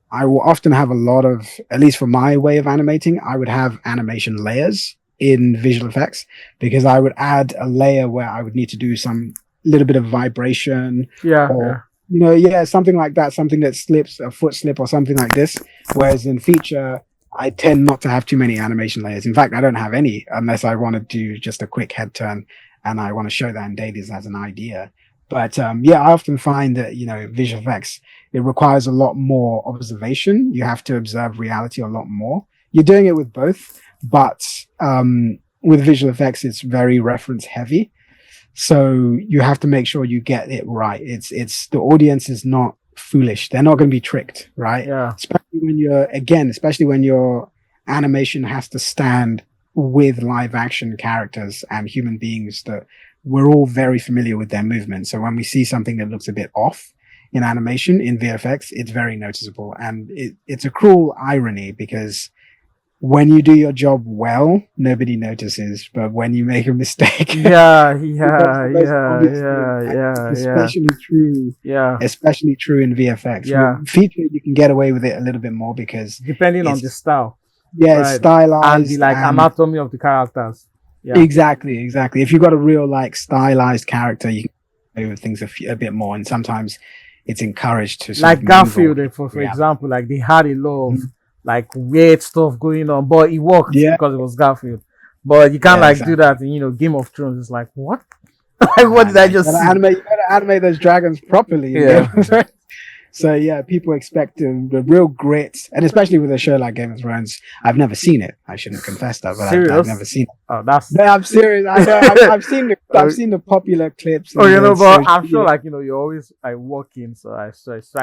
I will often have a lot of, at least for my way of animating, I would have animation layers. in visual effects because I would add a layer where I would need to do some little bit of vibration Yeah, or yeah, yeah, something like that, something that slips, a foot slip or something like this. Whereas in feature, I tend not to have too many animation layers. In fact, I don't have any unless I want to do just a quick head turn and I want to show that in dailies as an idea. But yeah, I often find that visual effects, it requires a lot more observation. You have to observe reality a lot more. You're doing it with both, but with visual effects, it's very reference heavy. So you have to make sure you get it right. It's the audience is not foolish. They're not going to be tricked, right? yeah, Especially when your animation has to stand with live action characters and human beings that we're all very familiar with their movements. So when we see something that looks a bit off in animation in VFX, it's very noticeable. And it's a cruel irony because when you do your job well, nobody notices. But when you make a mistake, yeah, it becomes yeah, the most yeah, obvious thing. yeah, And yeah, it's yeah, yeah. especially true in VFX. Yeah, With feature, you can get away with it a little bit more because depending on the it's style, it's right? And the stylized like and anatomy of the characters. Yeah. exactly. If you've got a real like stylized character, you can get away with things a bit more. And sometimes it's encouraged to sort of Like move away Garfield, for from reality. example, like they had a lot of Mhm. like weird stuff going on, but it worked Yeah, because it was Garfield. But you can't yeah, like do exactly. that in Game of Thrones. It's like what? Like what Nah, did I nah. just see? You gotta animate those dragons properly in Game Yeah. of Thrones. So yeah, people expect the real grit, and especially with a show like Game of Thrones. I've never seen it. I shouldn't confess that, but I've Serious? never seen it. Oh, that's No, I'm serious. I know. I've oh, seen the popular clips oh, and the but social I'm sure media. like you're always like working, so I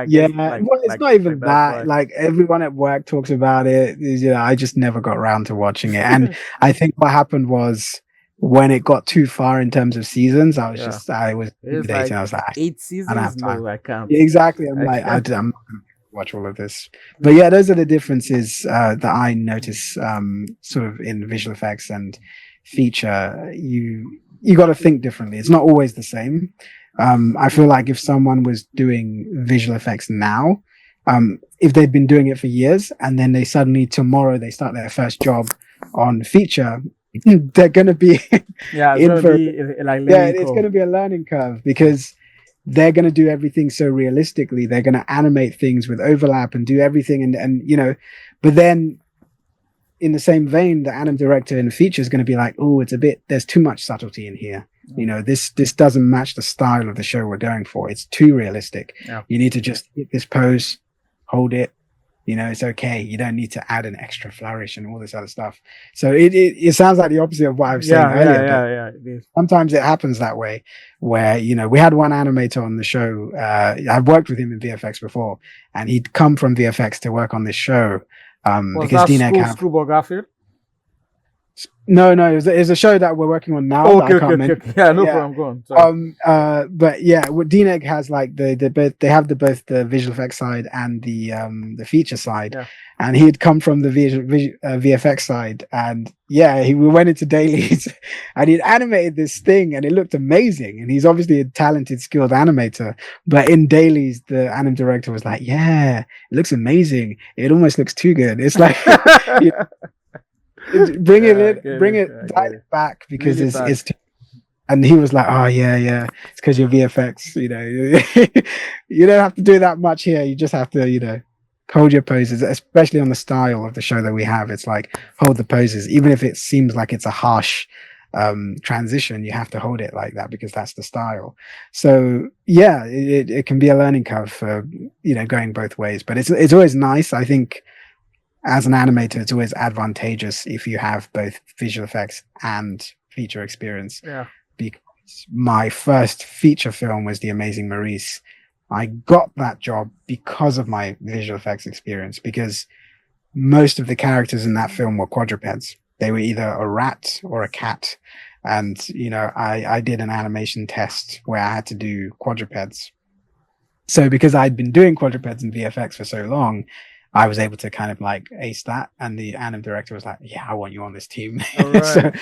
Yeah, guess well, it's not like even that's that. why. Like everyone at work talks about it. I just never got around to watching it. And I think what happened was when it got too far in terms of seasons, Yeah. I was It's intimidated. like I was like, eight I don't seasons. have time. No, I can't. Yeah, exactly. I'm I like, can't. I'm not going to watch all of this. But yeah, those are the differences that I notice, sort of in visual effects and feature. You got to think differently. It's not always the same. I feel like if someone was doing visual effects now, if they'd been doing it for years and then they suddenly tomorrow they start their first job on feature, they're going to be Yeah, it's in gonna for be like yeah, learning it's going curve. to be a learning curve because they're going to do everything so realistically. They're going to animate things with overlap and do everything, and but then in the same vein, the anim director in the feature is going to be like, oh, it's a bit. There's too much subtlety in here. This doesn't match the style of the show we're going for. It's too realistic. Yeah. You need to just hit this pose, hold it. It's okay. You don't need to add an extra flourish and all this other stuff. So it sounds like the opposite of what I was saying Yeah, yeah, earlier, but yeah, yeah. It is. sometimes it happens that way where we had one animator on the show. I've worked with him in VFX before, and he'd come from VFX to work on this show Was because that DNEG have Screwball Garfield? no, it's a show that we're working on now Oh, that I okay, okay, can't okay, mention. okay. Yeah, no Yeah. problem. Go on. Sorry. But yeah, what DNEG has like they have both the visual effects side and the feature side, Yeah. and he had come from the VFX side, and yeah, we went into dailies, and he'd animated this thing, and it looked amazing, and he's obviously a talented, skilled animator, but in dailies, the anim director was like, yeah, it looks amazing, it almost looks too good. It's like bring it Yeah, I in, get it. I dial get it. it back because Really back. it's too and he was like, "Oh yeah, it's because you're VFX. You don't have to do that much here. You just have to, hold your poses, especially on the style of the show that we have. It's like hold the poses, even if it seems like it's a harsh transition. You have to hold it like that because that's the style. So yeah, it can be a learning curve for going both ways. But it's always nice. I think as an animator, it's always advantageous if you have both visual effects and feature experience Yeah. because my first feature film was The Amazing Maurice. I got that job because of my visual effects experience, because most of the characters in that film were quadrupeds. They were either a rat or a cat. And, I did an animation test where I had to do quadrupeds. So because I'd been doing quadrupeds in VFX for so long, I was able to kind of like ace that. And the anim director was like, yeah, I want you on this team. All right. So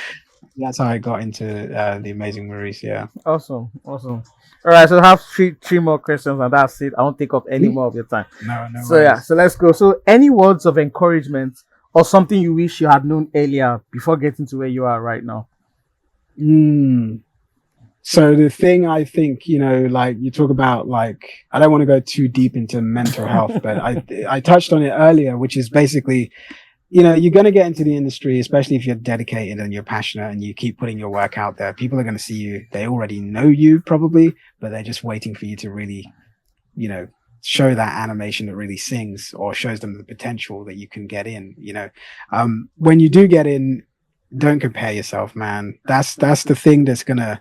that's how I got into The Amazing Maurice. Yeah. Awesome. Awesome. All right. So I have three more questions, and that's it. I won't take up any more of your time. No So yeah. worries. So let's go. So any words of encouragement or something you wish you had known earlier before getting to where you are right now? Mm. So the thing I think, like you talk about, like, I don't want to go too deep into mental health, but I touched on it earlier, which is basically, you're going to get into the industry, especially if you're dedicated and you're passionate and you keep putting your work out there. People are going to see you. They already know you probably, but they're just waiting for you to really, you know, show that animation that really sings or shows them the potential that you can get in. When you do get in, don't compare yourself, man. That's the thing that's going to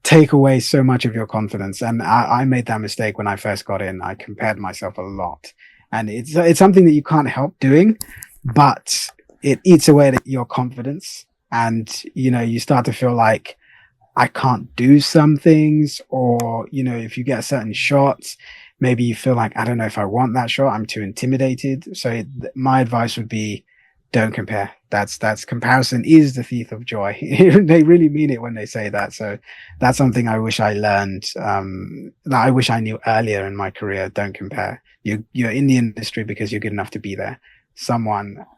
take away so much of your confidence. And I made that mistake when I first got in. I compared myself a lot, and it's something that you can't help doing, but it eats away at your confidence, and you start to feel like I can't do some things, or if you get certain shots, maybe you feel like I don't know if I want that shot. I'm too intimidated. So my advice would be, don't compare. That's comparison is the thief of joy. They really mean it when they say that. So that's something I wish I learned. That I wish I knew earlier in my career. Don't compare. You're in the industry because you're good enough to be there.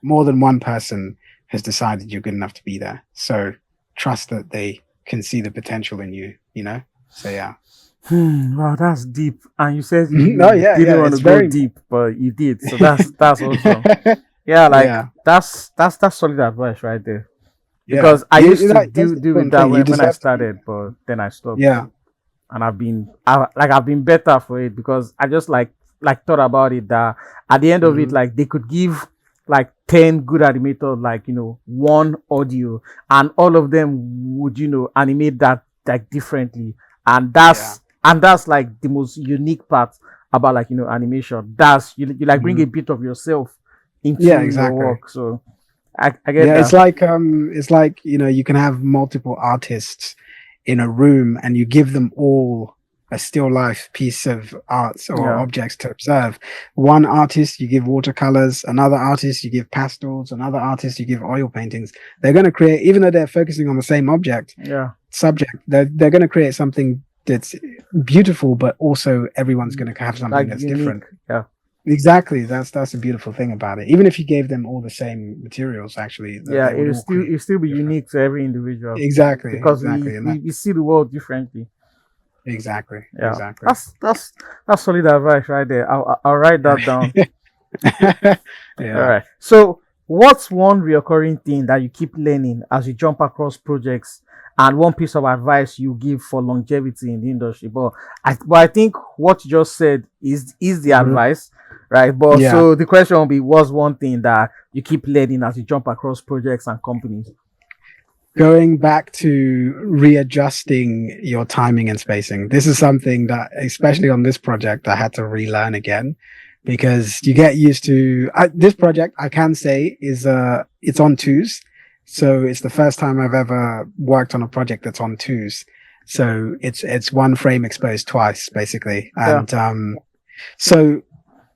More than one person has decided you're good enough to be there. So trust that they can see the potential in you. So yeah. Wow, that's deep. And you said No, you yeah, didn't yeah. want to It's go very deep, but you did. So that's awesome. Yeah, like yeah, that's solid advice right there. yeah. Because I used to That's the do with important that thing. You when I deserve to be. started, but then I stopped. Yeah. And I've been better for it because I just like thought about it that at the end of it, Hmm. like they could give like 10 good animators like one audio, and all of them would animate that like differently. And Yeah. that's like the most unique part about like animation. That's you like bring Hmm. a bit of yourself Yeah, into your exactly. work. So I get Yeah, that. it's like, you can have multiple artists in a room and you give them all a still life piece of arts or Yeah. objects to observe. One artist you give watercolors, another artist you give pastels, another artist you give oil paintings. They're going to create, even though they're focusing on the same Yeah. subject, they're going to create something that's beautiful, but also everyone's going to have something Like that's unique. different. Yeah. Exactly. That's a beautiful thing about it. Even if you gave them all the same materials, actually, that Yeah, they would all create it still be different. unique to every individual Exactly. because Exactly. And that we see the world differently. exactly. Yeah, Exactly. that's solid advice right there. I'll write that down. All Yeah. right. So, what's one recurring thing that you keep learning as you jump across projects, and one piece of advice you give for longevity in the industry? But I think what you just said is the Mhm. advice, right? But Yeah. so the question will be, what's one thing that you keep learning as you jump across projects and companies? Going back to readjusting your timing and spacing. This is something that, especially on this project, I had to relearn again because you get used to this project. I can say is it's on twos, so it's the first time I've ever worked on a project that's on twos. So it's one frame exposed twice basically, Yeah, and so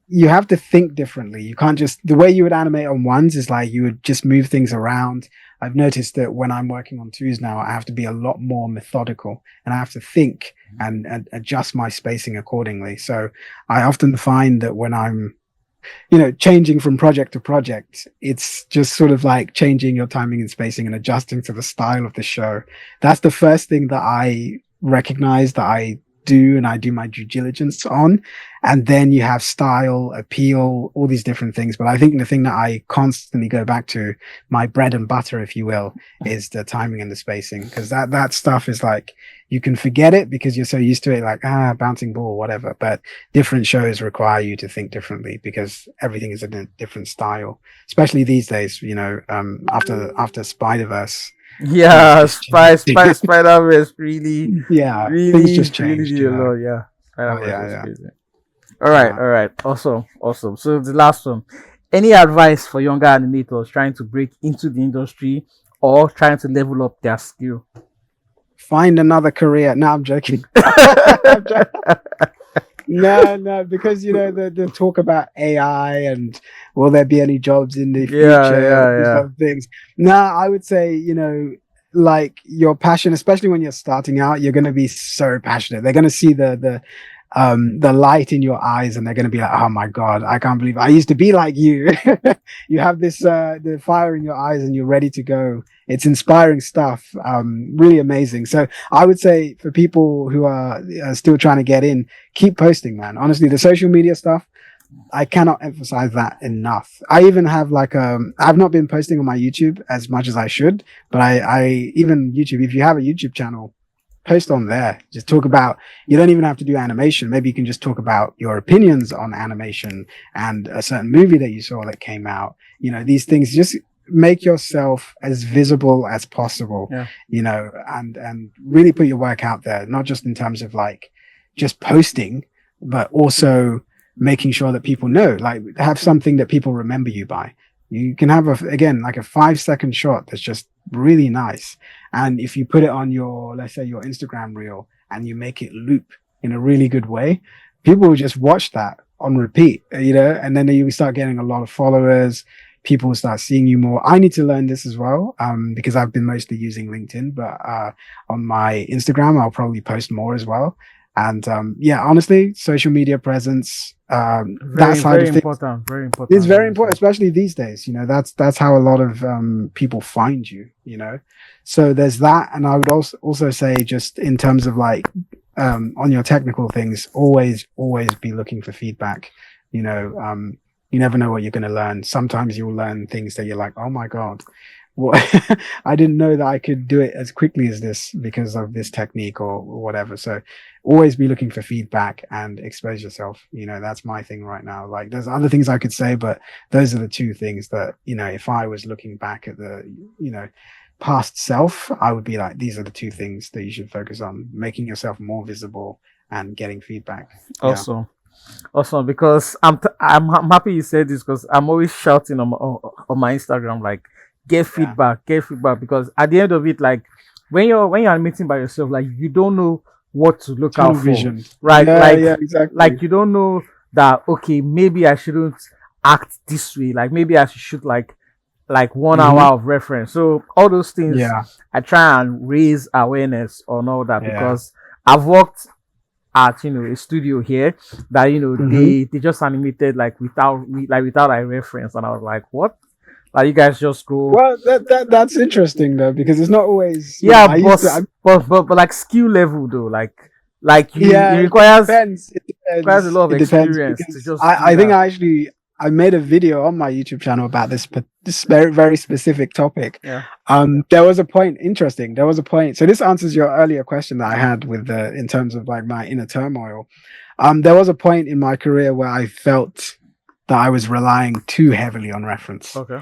you have to think differently. You can't just, the way you would animate on ones is like you would just move things around. I've noticed that when I'm working on twos now, I have to be a lot more methodical and I have to think and adjust my spacing accordingly. So I often find that when I'm, changing from project to project, it's just sort of like changing your timing and spacing and adjusting to the style of the show. That's the first thing that I recognize that I do and I do my due diligence on. And then you have style, appeal, all these different things. But I think the thing that I constantly go back to, my bread and butter, if you will, is the timing and the spacing. Because that stuff is like you can forget it because you're so used to it, like bouncing ball, whatever. But different shows require you to think differently because everything is in a different style, especially these days, after Spider-Verse, things yeah. just changed. Spider-Verse really, Yeah, things really, just really changed, did a lot. Yeah, Oh Spider-Verse yeah, was yeah. crazy. All right, Yeah. all right, awesome, awesome. So the last one, any advice for younger animators trying to break into the industry or trying to level up their skill? Find another career. No, I'm joking. I'm joking. No, no, because the talk about AI and will there be any jobs in the Yeah, future, yeah, these yeah. kind of things. No, I would say, like your passion, especially when you're starting out, you're gonna be so passionate. They're gonna see the the light in your eyes, and they're going to be like, oh my God, I can't believe I used to be like you. You have this, the fire in your eyes and you're ready to go. It's inspiring stuff. Really amazing. So I would say for people who are still trying to get in, keep posting, man. Honestly, the social media stuff, I cannot emphasize that enough. I even have like I've not been posting on my YouTube as much as I should, but I even YouTube, if you have a YouTube channel, post on there. Just talk about, you don't even have to do animation. Maybe you can just talk about your opinions on animation and a certain movie that you saw that came out. You know, these things, just make yourself as visible as possible, Yeah. you know, and really put your work out there, not just in terms of like just posting, but also making sure that people know, like have something that people remember you by. You can have again, like a 5-second shot that's just really nice. And if you put it on your, let's say your Instagram reel, and you make it loop in a really good way, people will just watch that on repeat, you know, and then you start getting a lot of followers. People will start seeing you more. I need to learn this as well, because I've been mostly using LinkedIn, but on my Instagram, I'll probably post more as well. And yeah, honestly, social media presence, that Very, side very of things important. Very is important, very important, honestly. especially these days. You know, that's how a lot of people find you. You know, so there's that, and I would also say, just in terms of like on your technical things, always be looking for feedback. You know, you never know what you're going to learn. Sometimes you'll learn things that you're like, oh my God, what I didn't know that I could do it as quickly as this because of this technique or whatever. So always be looking for feedback and expose yourself. You know, that's my thing right now. Like there's other things I could say, but those are the two things that, you know, if I was looking back at the, you know, past self, I would be like, these are the two things that you should focus on: making yourself more visible and getting feedback. Yeah. Awesome. Awesome, because I'm happy you said this, because I'm always shouting on my Instagram, like, Yeah. get feedback, because at the end of it, like, when you're meeting by yourself, like, you don't know what to look out Tunnel for, vision. right? Yeah. Yeah. Exactly. Like you don't know that, okay, maybe I shouldn't act this way, like maybe I should shoot like 1 hour Hmm. of reference. So all those things, Yeah. I try and raise awareness on all that, Yeah. because I've worked at a studio here that Hmm. they just animated like without a reference, and I was like, what? Like, you guys just go. Well, that's interesting though, because it's not always, you know, Yeah, I used to, but like, skill level though, like you it yeah, it requires depends. It requires a depends. lot of It depends experience to because just do I think that. I made a video on my YouTube channel about this very specific topic. Yeah. There was a point, interesting. There was a point. So this answers your earlier question that I had with the in terms of like my inner turmoil. There was a point in my career where I felt that I was relying too heavily on reference. Okay.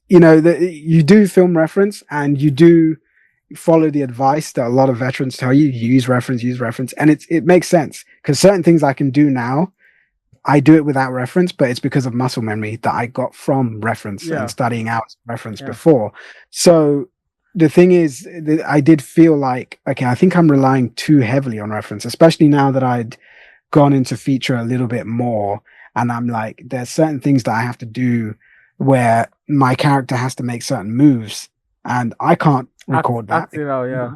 You know, you do film reference and you do follow the advice that a lot of veterans tell you: use reference, and it makes sense because certain things I can do now, I do it without reference, but it's because of muscle memory that I got from reference and Yeah. studying out reference Yeah. before. So the thing is that I did feel like, okay, I think I'm relying too heavily on reference, especially now that I'd gone into feature a little bit more, and I'm like, there's certain things that I have to do where my character has to make certain moves, and I can't record that. Act it out. Yeah.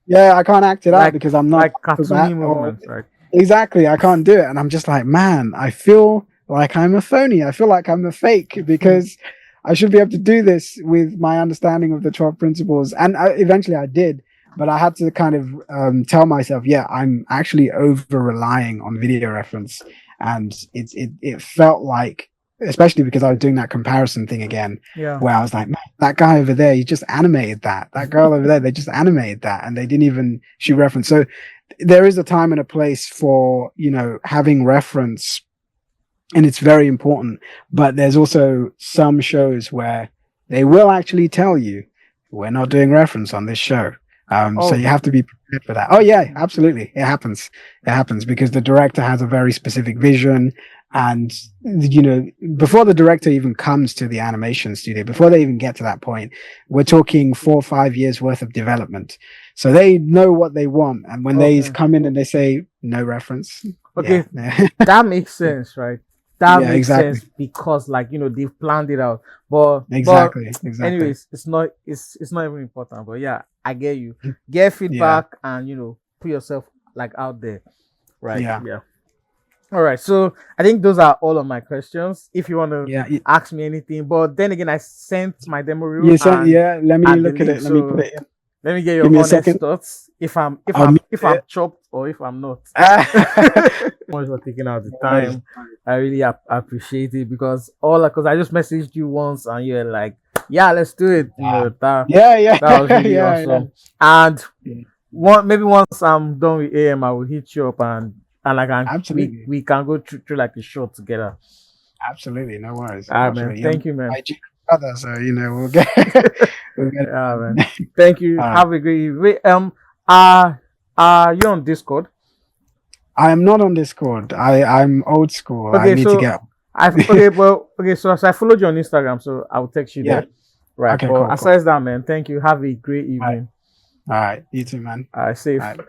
Yeah, I can't act it out Like because I'm not like up to cartoony that, or movements, right? exactly, I can't do it. And I'm just like, man, I feel like I'm a phony. I feel like I'm a fake because I should be able to do this with my understanding of the 12 principles. And eventually I did, but I had to kind of tell myself, yeah, I'm actually over relying on video reference. And it felt like, especially because I was doing that comparison thing again, Yeah. where I was like, man, that guy over there, he just animated that. That girl over there, they just animated that, and they didn't even shoot reference. So there is a time and a place for, you know, having reference, and it's very important. But there's also some shows where they will actually tell you, we're not doing reference on this show. So Oh, you have to be prepared for that. Oh yeah, absolutely, it happens. It happens because the director has a very specific vision, and you know, before the director even comes to the animation studio, before they even get to that point, we're talking 4 or 5 years worth of development. So they know what they want, and when they okay. come in and they say no reference, yeah, Okay, that makes sense, right? That yeah, makes exactly, sense, because, like, they've planned it out. But exactly. anyways, it's not even important. But yeah, I get you. Get Yeah, feedback, and put yourself like out there. Right. Yeah. Yeah. All right. So I think those are all of my questions. If you want to Yeah. ask me anything, but then again, I sent my demo reel You said, yeah. Let me and the look at link. it. Let me put So it in. let me get Give your me a honest second. thoughts. If I'm I'll mute if I'm it. chopped or if I'm not. No Much for taking out the worries. time. I really appreciate it because because I just messaged you once and you're like, yeah, let's do it. Yeah, yeah, That was really yeah, yeah. awesome. And Yeah. maybe once I'm done with AM, I will hit you up and I can Absolutely. we can go through like a show together. Absolutely. No worries. Ah man, Absolutely. thank you, man. My junior brother, so we'll get we'll get it Yeah, man. done. Thank you. Uh, Have a great evening. You on Discord? I am not on Discord. I'm old school. I Okay, need to so get. so I followed you on Instagram, so I'll text you Yeah. there. Right. Okay. But Cool. Cool. aside that, man, thank you. Have a great All right. evening. All right. You too, man. All Safe. right.